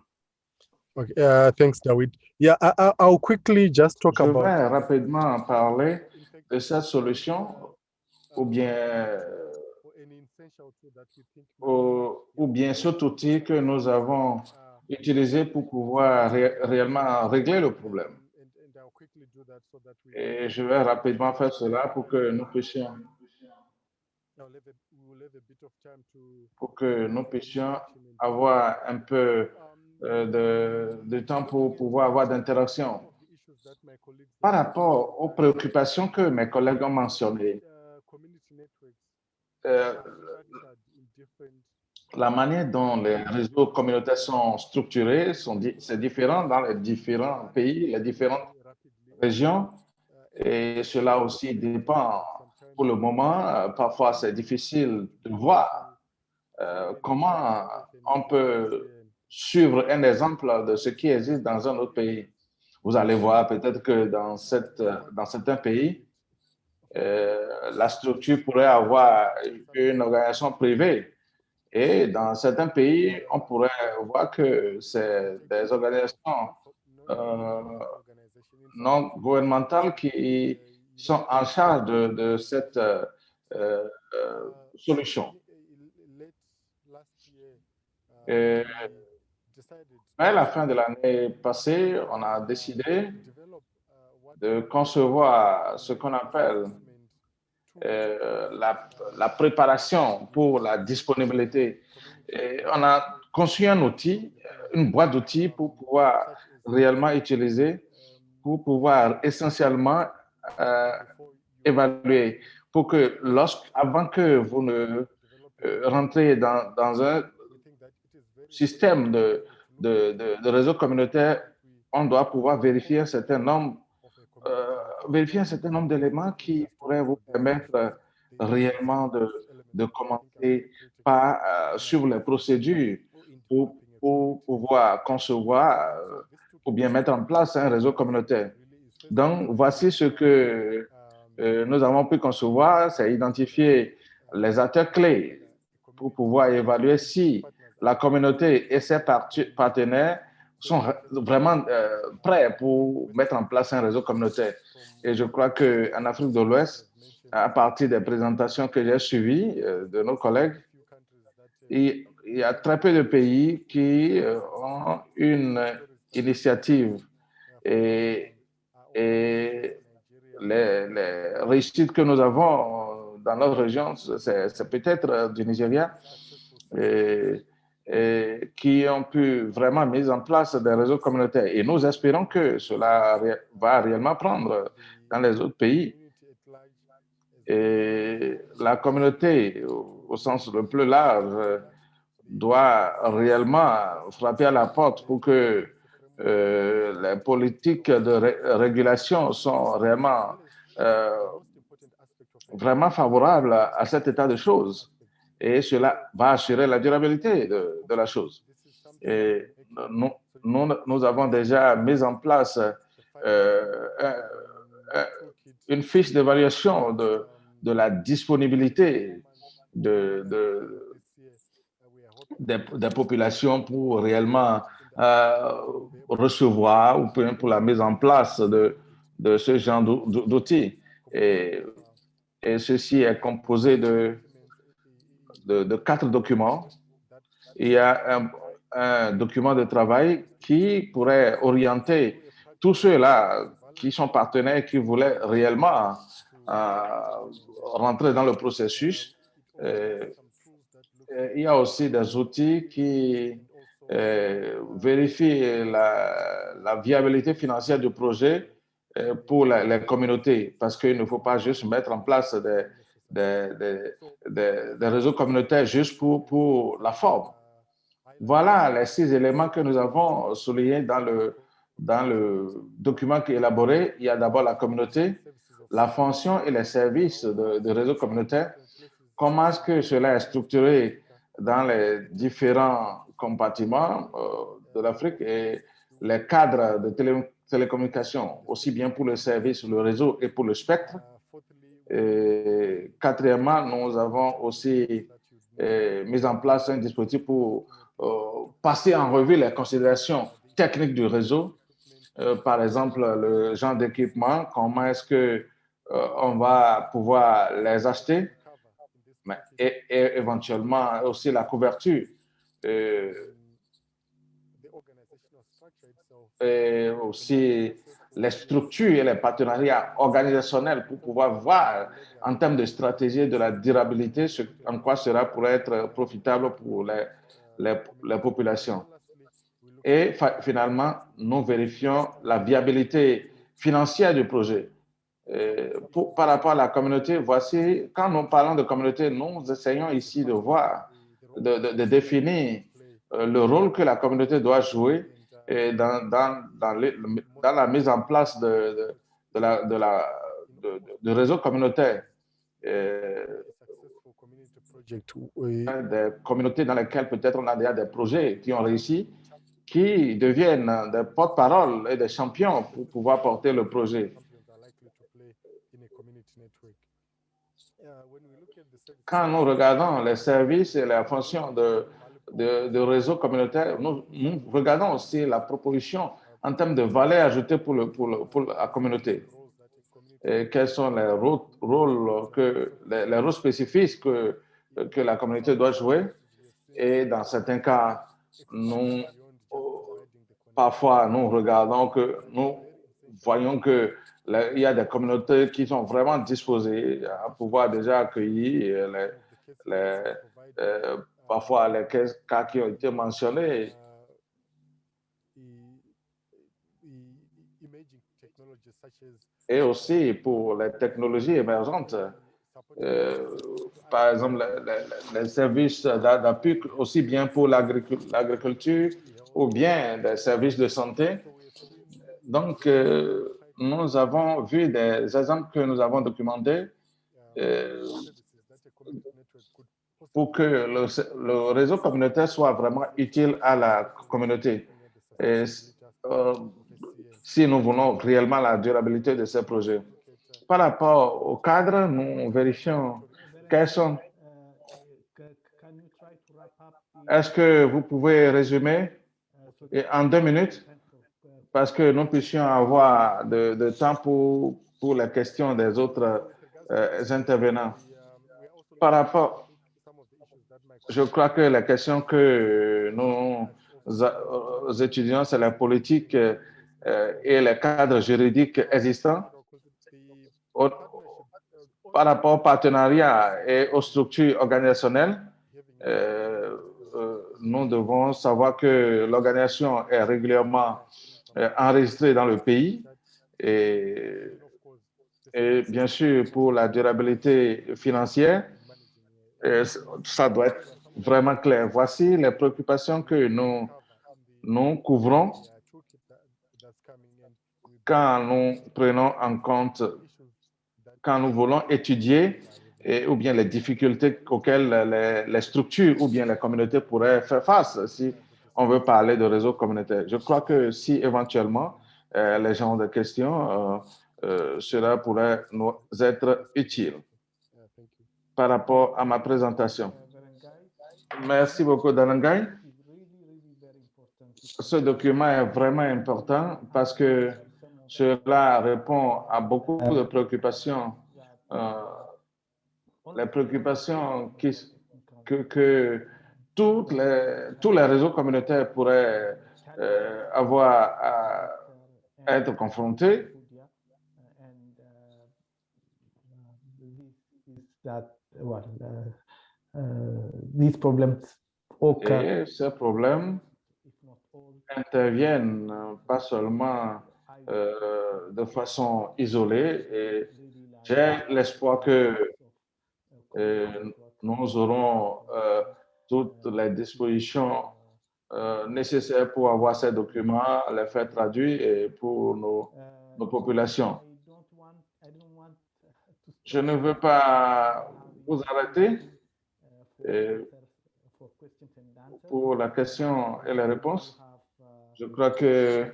[SPEAKER 6] Okay, thanks, David. Yeah, I'll quickly just talk
[SPEAKER 1] Je
[SPEAKER 6] about.
[SPEAKER 1] vais rapidement parler de cette solution ou bien cet outil que nous avons utilisé pour pouvoir réellement régler le problème. Et je vais rapidement faire cela pour que nous puissions avoir un peu de temps pour pouvoir avoir d'interaction. Par rapport aux préoccupations que mes collègues ont mentionnées, la manière dont les réseaux communautaires sont structurés, c'est différent dans les différents pays, les différentes régions, et cela aussi dépend pour le moment. Parfois, c'est difficile de voir comment on peut suivre un exemple de ce qui existe dans un autre pays. Vous allez voir peut-être que dans certains pays, la structure pourrait avoir une organisation privée. Et dans certains pays, on pourrait voir que c'est des organisations non gouvernementales qui sont en charge de cette solution. Et à la fin de l'année passée, on a décidé de concevoir ce qu'on appelle la préparation pour la disponibilité. Et on a conçu un outil, une boîte d'outils pour pouvoir réellement utiliser, pour pouvoir essentiellement évaluer, pour que avant que vous ne rentrez dans un système de réseau communautaire, on doit pouvoir vérifier un certain nombre d'éléments qui pourraient vous permettre réellement de commencer sur les procédures pour pouvoir concevoir ou bien mettre en place un réseau communautaire. Donc, voici ce que nous avons pu concevoir, c'est identifier les acteurs clés pour pouvoir évaluer si la communauté et ses partenaires sont vraiment prêts pour mettre en place un réseau communautaire. Et je crois qu'en Afrique de l'Ouest, à partir des présentations que j'ai suivies de nos collègues, il y a très peu de pays qui ont une initiative. Et les réussites que nous avons dans notre région, c'est peut-être du Nigeria, et qui ont pu vraiment mettre en place des réseaux communautaires. Et nous espérons que cela va réellement prendre dans les autres pays. Et la communauté, au sens le plus large, doit réellement frapper à la porte pour que les politiques de régulation sont vraiment favorables à cet état de choses. Et cela va assurer la durabilité de la chose. Et nous avons déjà mis en place une fiche d'évaluation de la disponibilité des populations pour réellement recevoir ou pour la mise en place de ce genre d'outils. Et ceci est composé de 4 documents. Il y a un document de travail qui pourrait orienter tous ceux-là qui sont partenaires, qui voulaient réellement rentrer dans le processus. Il y a aussi des outils qui vérifient la viabilité financière du projet pour les communautés, parce qu'il ne faut pas juste mettre en place des réseaux communautaires juste pour la forme. Voilà les 6 éléments que nous avons soulignés dans le document qui est élaboré. Il y a d'abord la communauté, la fonction et les services de réseau communautaire. Comment est-ce que cela est structuré dans les différents compartiments de l'Afrique et les cadres de télécommunications, aussi bien pour le service, le réseau et pour le spectre. Et quatrièmement, nous avons aussi mis en place un dispositif pour passer en revue les considérations techniques du réseau. Par exemple, le genre d'équipement, comment est-ce qu'on va pouvoir les acheter, et éventuellement aussi la couverture. Et aussi les structures et les partenariats organisationnels pour pouvoir voir en termes de stratégie de la durabilité en quoi cela pourrait être profitable pour les populations. Et finalement, nous vérifions la viabilité financière du projet. Par rapport à la communauté, voici, quand nous parlons de communauté, nous essayons ici de voir, de définir le rôle que la communauté doit jouer dans la mise en place de réseaux communautaires. Des communautés dans lesquelles peut-être on a déjà des projets qui ont réussi, qui deviennent des porte-parole et des champions pour pouvoir porter le projet. Quand nous regardons les services et la fonction de réseau communautaire, nous regardons aussi la proposition en termes de valeur ajoutée pour la communauté. Et quels sont les rôles spécifiques que la communauté doit jouer. Et dans certains cas, parfois, nous voyons qu'il y a des communautés qui sont vraiment disposées à pouvoir déjà accueillir parfois les cas qui ont été mentionnés. Et aussi pour les technologies émergentes, par exemple les services d'appui aussi bien pour l'agriculture ou bien des services de santé. Donc, nous avons vu des exemples que nous avons documentés pour que le réseau communautaire soit vraiment utile à la communauté. Et, si nous voulons réellement la durabilité de ces projets. Par rapport au cadre, nous vérifions quels sont. Est-ce que vous pouvez résumer en 2 minutes, parce que nous puissions avoir de temps pour les questions des autres intervenants. Par rapport, je crois que la question que nous étudions, c'est la politique et les cadres juridiques existants par rapport au partenariat et aux structures organisationnelles. Nous devons savoir que l'organisation est régulièrement enregistrée dans le pays et bien sûr pour la durabilité financière, ça doit être vraiment clair. Voici les préoccupations que nous couvrons quand nous prenons en compte, quand nous voulons étudier ou bien les difficultés auxquelles les structures ou bien les communautés pourraient faire face si on veut parler de réseau communautaire. Je crois que si éventuellement les gens ont des questions, cela pourrait nous être utile par rapport à ma présentation. Merci beaucoup, Danangai. Ce document est vraiment important parce que cela répond à beaucoup de préoccupations, les préoccupations que tous les réseaux communautaires pourraient avoir à être confrontés.
[SPEAKER 4] These problems occur.
[SPEAKER 1] Et ces problèmes interviennent pas seulement de façon isolée, et j'ai l'espoir que nous aurons toutes les dispositions nécessaires pour avoir ces documents, les faire traduire et pour nos populations. Je ne veux pas vous arrêter pour la question et la réponse. Je crois que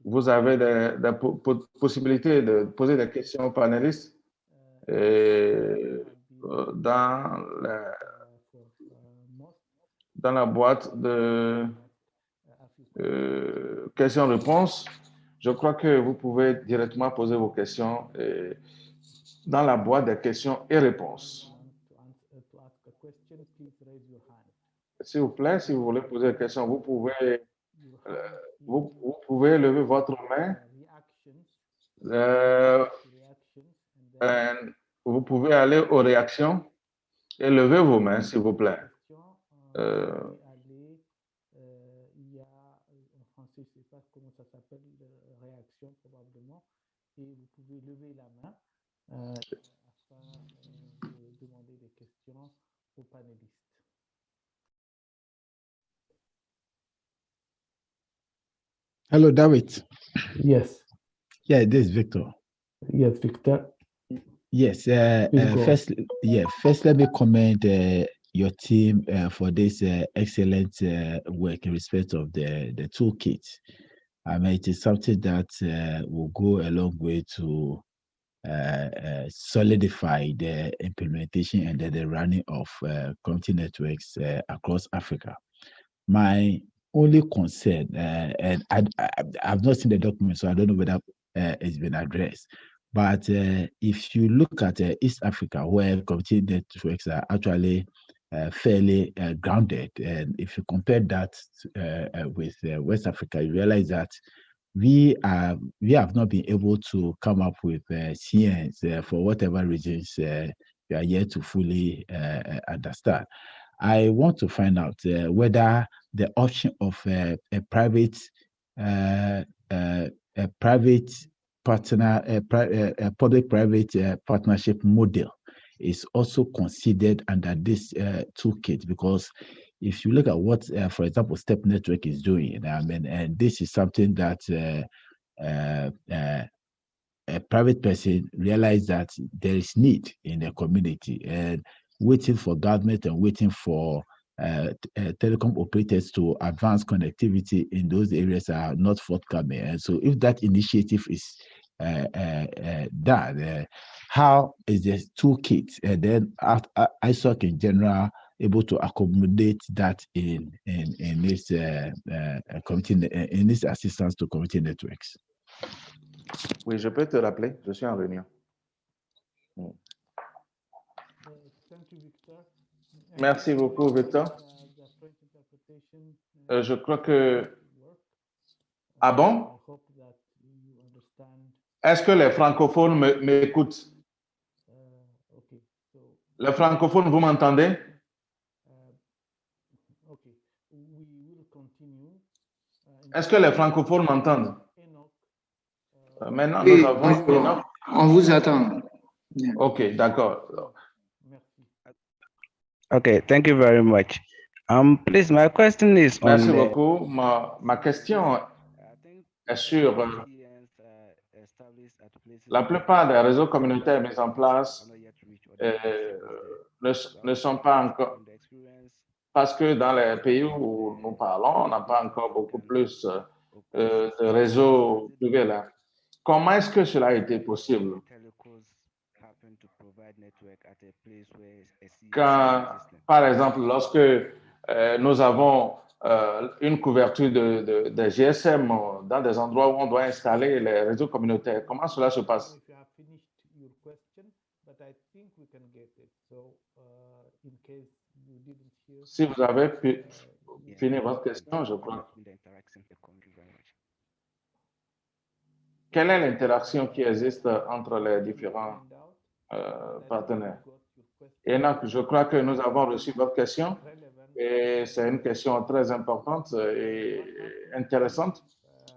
[SPEAKER 1] vous avez des possibilités de poser des questions aux panélistes dans la boîte de questions-réponses. Je crois que vous pouvez directement poser vos questions dans la boîte des questions et réponses. S'il vous plaît, si vous voulez poser des questions, vous pouvez lever votre main. Vous pouvez aller aux réactions et lever vos mains, s'il vous plaît.
[SPEAKER 5] Hello, David.
[SPEAKER 4] Yes.
[SPEAKER 5] Yeah, this is Victor.
[SPEAKER 4] Yes, Victor.
[SPEAKER 5] Yes. First, let me commend your team for this excellent work in respect of the toolkit. I mean, it is something that will go a long way to solidify the implementation and the running of community networks across Africa. My only concern, and I've not seen the document, so I don't know whether it's been addressed. But if you look at East Africa, where community networks are actually fairly grounded, and if you compare that with West Africa, you realize that we have not been able to come up with CNs for whatever reasons we are yet to fully understand. I want to find out whether the option of a private partner, a public-private partnership model is also considered under this toolkit, because if you look at what, for example, Step Network is doing, I mean, and this is something that a private person realized that there is need in the community, and waiting for government and waiting for telecom operators to advance connectivity in those areas are not forthcoming. And so if that initiative is done, how is the toolkit and then ISOC in general able to accommodate that in this community, in this assistance to community networks?
[SPEAKER 1] Oui, je peux te rappeler, je suis en réunion. Merci beaucoup, Victor. Je crois que... Ah bon? Est-ce que les francophones m'écoutent? Les francophones, vous m'entendez? Est-ce que les francophones m'entendent? Maintenant,
[SPEAKER 9] oui,
[SPEAKER 1] nous avons...
[SPEAKER 9] on vous attend.
[SPEAKER 1] Yeah. OK, d'accord.
[SPEAKER 10] Okay, thank you very much. Please, my question is on...
[SPEAKER 1] Merci beaucoup. Ma question est sur la plupart des réseaux communautaires mis en place ne sont pas encore, parce que dans les pays où nous parlons, on n'a pas encore beaucoup plus de réseaux privés là. Comment est-ce que cela a été possible? Quand, par exemple, lorsque nous avons une couverture de GSM dans des endroits où on doit installer les réseaux communautaires, comment cela se passe? Si vous avez pu finir votre question, je crois. quelle est l'interaction qui existe entre les différents partenaires? Et donc, je crois que nous avons reçu votre question et c'est une question très importante et intéressante.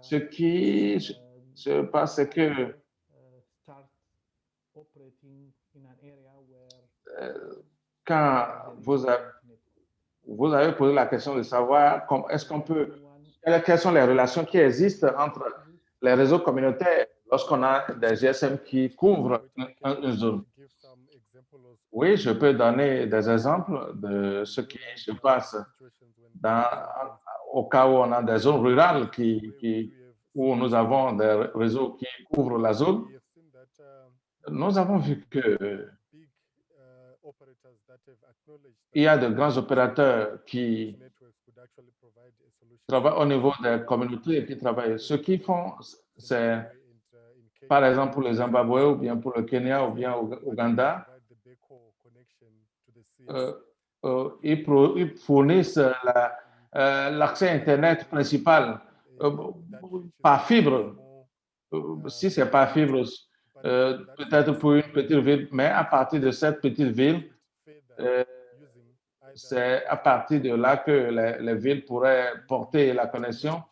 [SPEAKER 1] Ce qui se passe, c'est que quand vous avez posé la question de savoir est-ce qu'on peut, quelles sont les relations qui existent entre les réseaux communautaires lorsqu'on a des GSM qui couvrent une zone. Oui, je peux donner des exemples de ce qui se passe au cas où on a des zones rurales où nous avons des réseaux qui couvrent la zone. Nous avons vu que il y a de grands opérateurs qui travaillent au niveau des communautés et qui travaillent. Ce qu'ils font, c'est, par exemple, pour le Zimbabwe ou bien pour le Kenya ou bien au Ouganda, ils fournissent l'accès Internet principal par fibre. Si ce n'est pas fibre, peut-être pour une petite ville, mais à partir de cette petite ville, c'est à partir de là que les villes pourraient porter la connexion,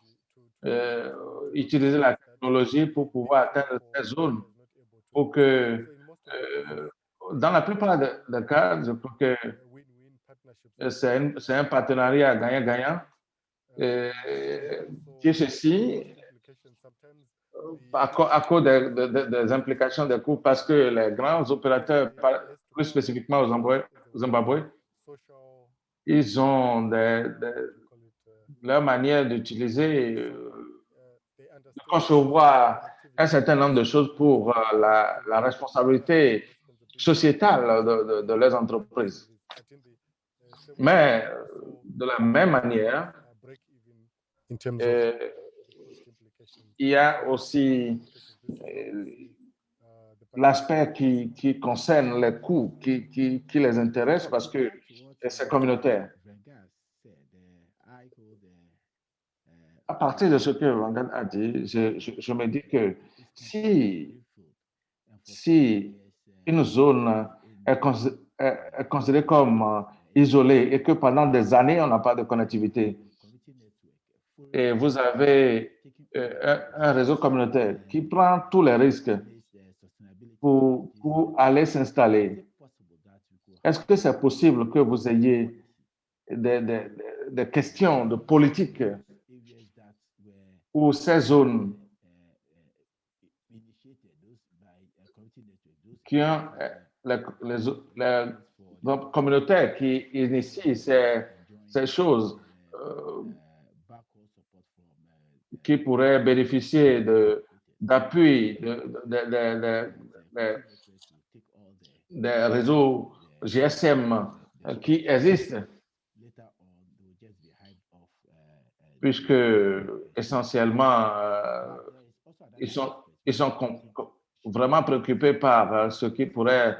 [SPEAKER 1] utiliser la technologie pour pouvoir atteindre ces zones. Pour que, dans la plupart des cas, je crois que c'est un partenariat gagnant-gagnant. Qui ceci, à cause des implications des coûts, parce que les grands opérateurs, plus spécifiquement au Zimbabwe, ils ont leur manière d'utiliser, de concevoir un certain nombre de choses pour la responsabilité sociétale de leurs entreprises. Mais de la même manière, il y a aussi l'aspect qui concerne les coûts, qui les intéresse parce que c'est communautaire. À partir de ce que Wangan a dit, je me dis que si une zone est considérée comme isolée et que pendant des années, on n'a pas de connectivité, et vous avez un réseau communautaire qui prend tous les risques pour aller s'installer, est-ce que c'est possible que vous ayez des questions de politique où ces zones qui ont les communautaires qui initient ces choses qui pourraient bénéficier d'appui des réseaux GSM qui existent, puisque essentiellement, ils sont vraiment préoccupés par ce qui pourrait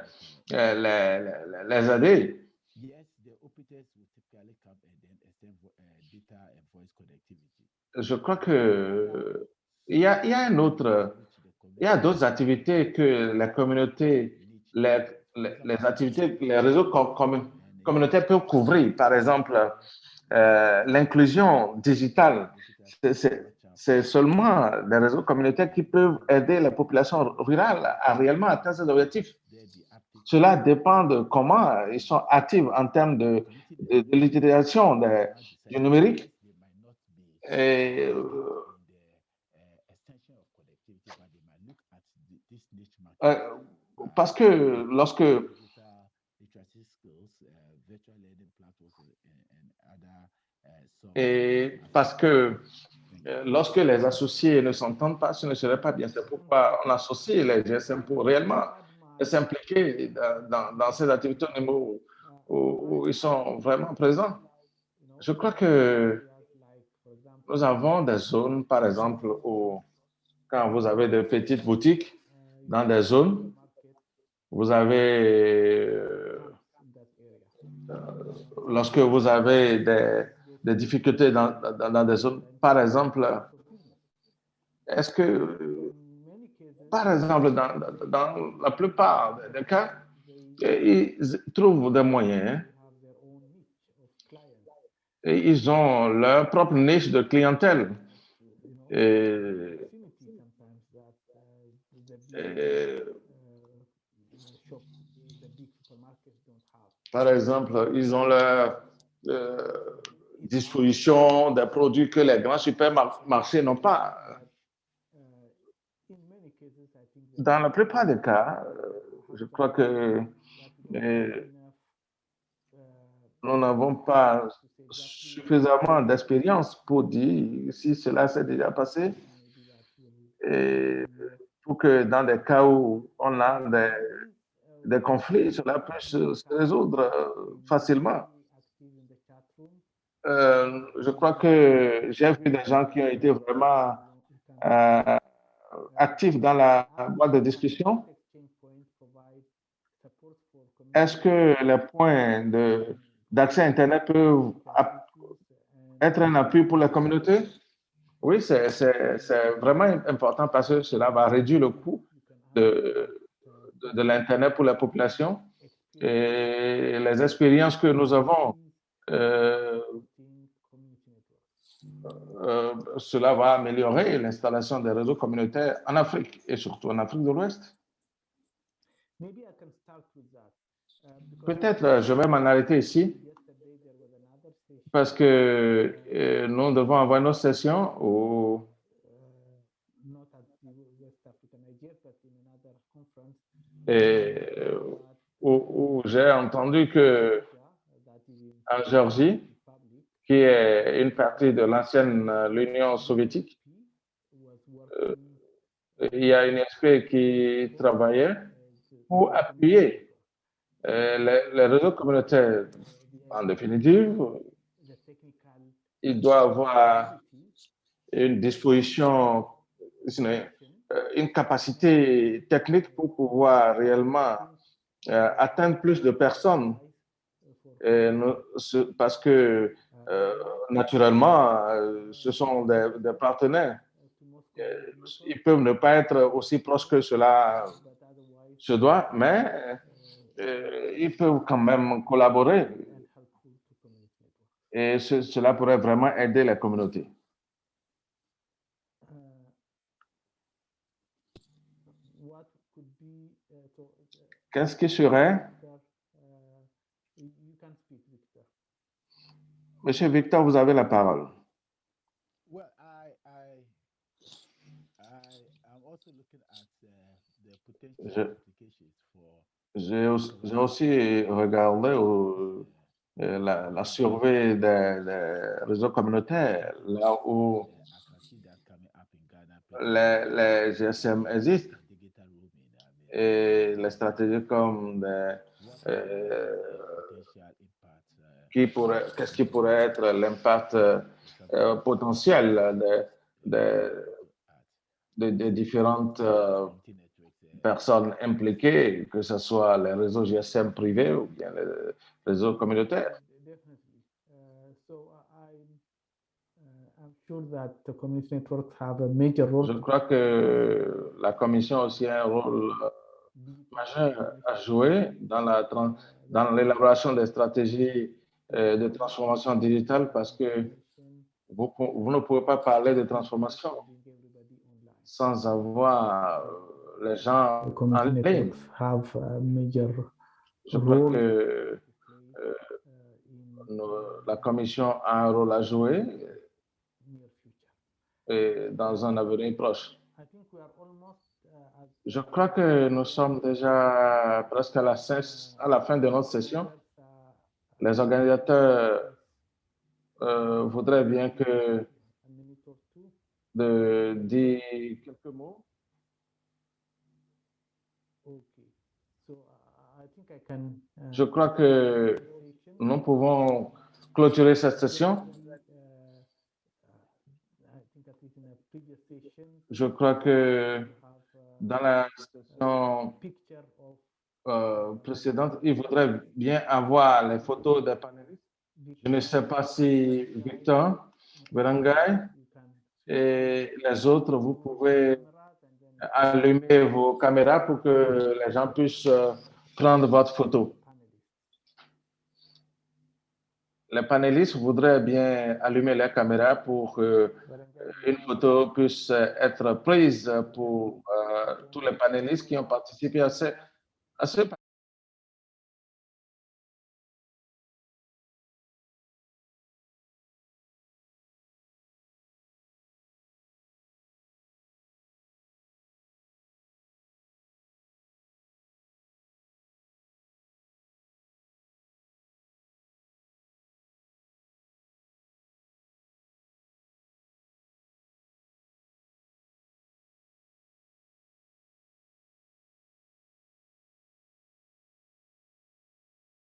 [SPEAKER 1] les aider. Je crois que il y a d'autres activités que les communautés, les activités, les réseaux communautaires peuvent couvrir. Par exemple, l'inclusion digitale. C'est seulement des réseaux communautaires qui peuvent aider les populations rurales à réellement atteindre ces objectifs. Cela dépend de comment ils sont actifs en termes de l'utilisation du numérique. Et, parce que lorsque les associés ne s'entendent pas, ce ne serait pas bien. C'est pourquoi on associe les GSM pour réellement s'impliquer dans ces activités au niveau où ils sont vraiment présents. Je crois que nous avons des zones, par exemple, où quand vous avez de petites boutiques dans des zones, vous avez, lorsque vous avez des difficultés dans des zones, par exemple, est-ce que par exemple, dans la plupart des cas, ils trouvent des moyens et ils ont leur propre niche de clientèle. Et par exemple, ils ont leur disposition des produits que les grands supermarchés n'ont pas. Dans la plupart des cas, je crois que nous n'avons pas suffisamment d'expérience pour dire si cela s'est déjà passé et pour que dans des cas où on a des conflits, cela puisse se résoudre facilement. Je crois que j'ai vu des gens qui ont été vraiment actifs dans la boîte de discussion. Est-ce que les points d'accès à Internet peuvent être un appui pour la communauté? Oui, c'est vraiment important parce que cela va réduire le coût de l'Internet pour la population. Et les expériences que nous avons, cela va améliorer l'installation des réseaux communautaires en Afrique et surtout en Afrique de l'Ouest. Peut-être je vais m'en arrêter ici parce que nous devons avoir une autre session où j'ai entendu que en Géorgie, qui est une partie de l'ancienne l'Union soviétique, il y a une ISP qui travaillait pour appuyer les réseaux communautaires. En définitive, il doit avoir une disposition, une capacité technique pour pouvoir réellement atteindre plus de personnes. Parce que, naturellement, ce sont des partenaires. Ils peuvent ne pas être aussi proches que cela se doit, mais ils peuvent quand même collaborer. Et cela pourrait vraiment aider la communauté. Qu'est-ce qui serait? Monsieur Victor, vous avez la parole.
[SPEAKER 5] Well, I'm also looking at the potential applications for.
[SPEAKER 1] J'ai aussi regardé la survie des réseaux communautaires, là où les GSM existent et les stratégies comme qu'est-ce qui pourrait être l'impact potentiel des différentes personnes impliquées, que ce soit les réseaux GSM privés ou bien les réseaux communautaires. Je crois que la Commission a aussi un rôle majeur à jouer dans l'élaboration des stratégies de transformation digitale parce que vous ne pouvez pas parler de transformation sans avoir les gens en ligne. Je crois que la Commission a un rôle à jouer dans un avenir proche. Je crois que nous sommes déjà presque à la fin de notre session. Les organisateurs voudraient bien dire quelques mots. Je crois que nous pouvons clôturer cette session. Je crois que dans la session précédente, il faudrait bien avoir les photos des panélistes. Je ne sais pas si Victor, Berangay et les autres, vous pouvez allumer vos caméras pour que les gens puissent prendre votre photo. Les panélistes voudraient bien allumer les caméras pour qu'une photo puisse être prise pour tous les panélistes qui ont participé à ce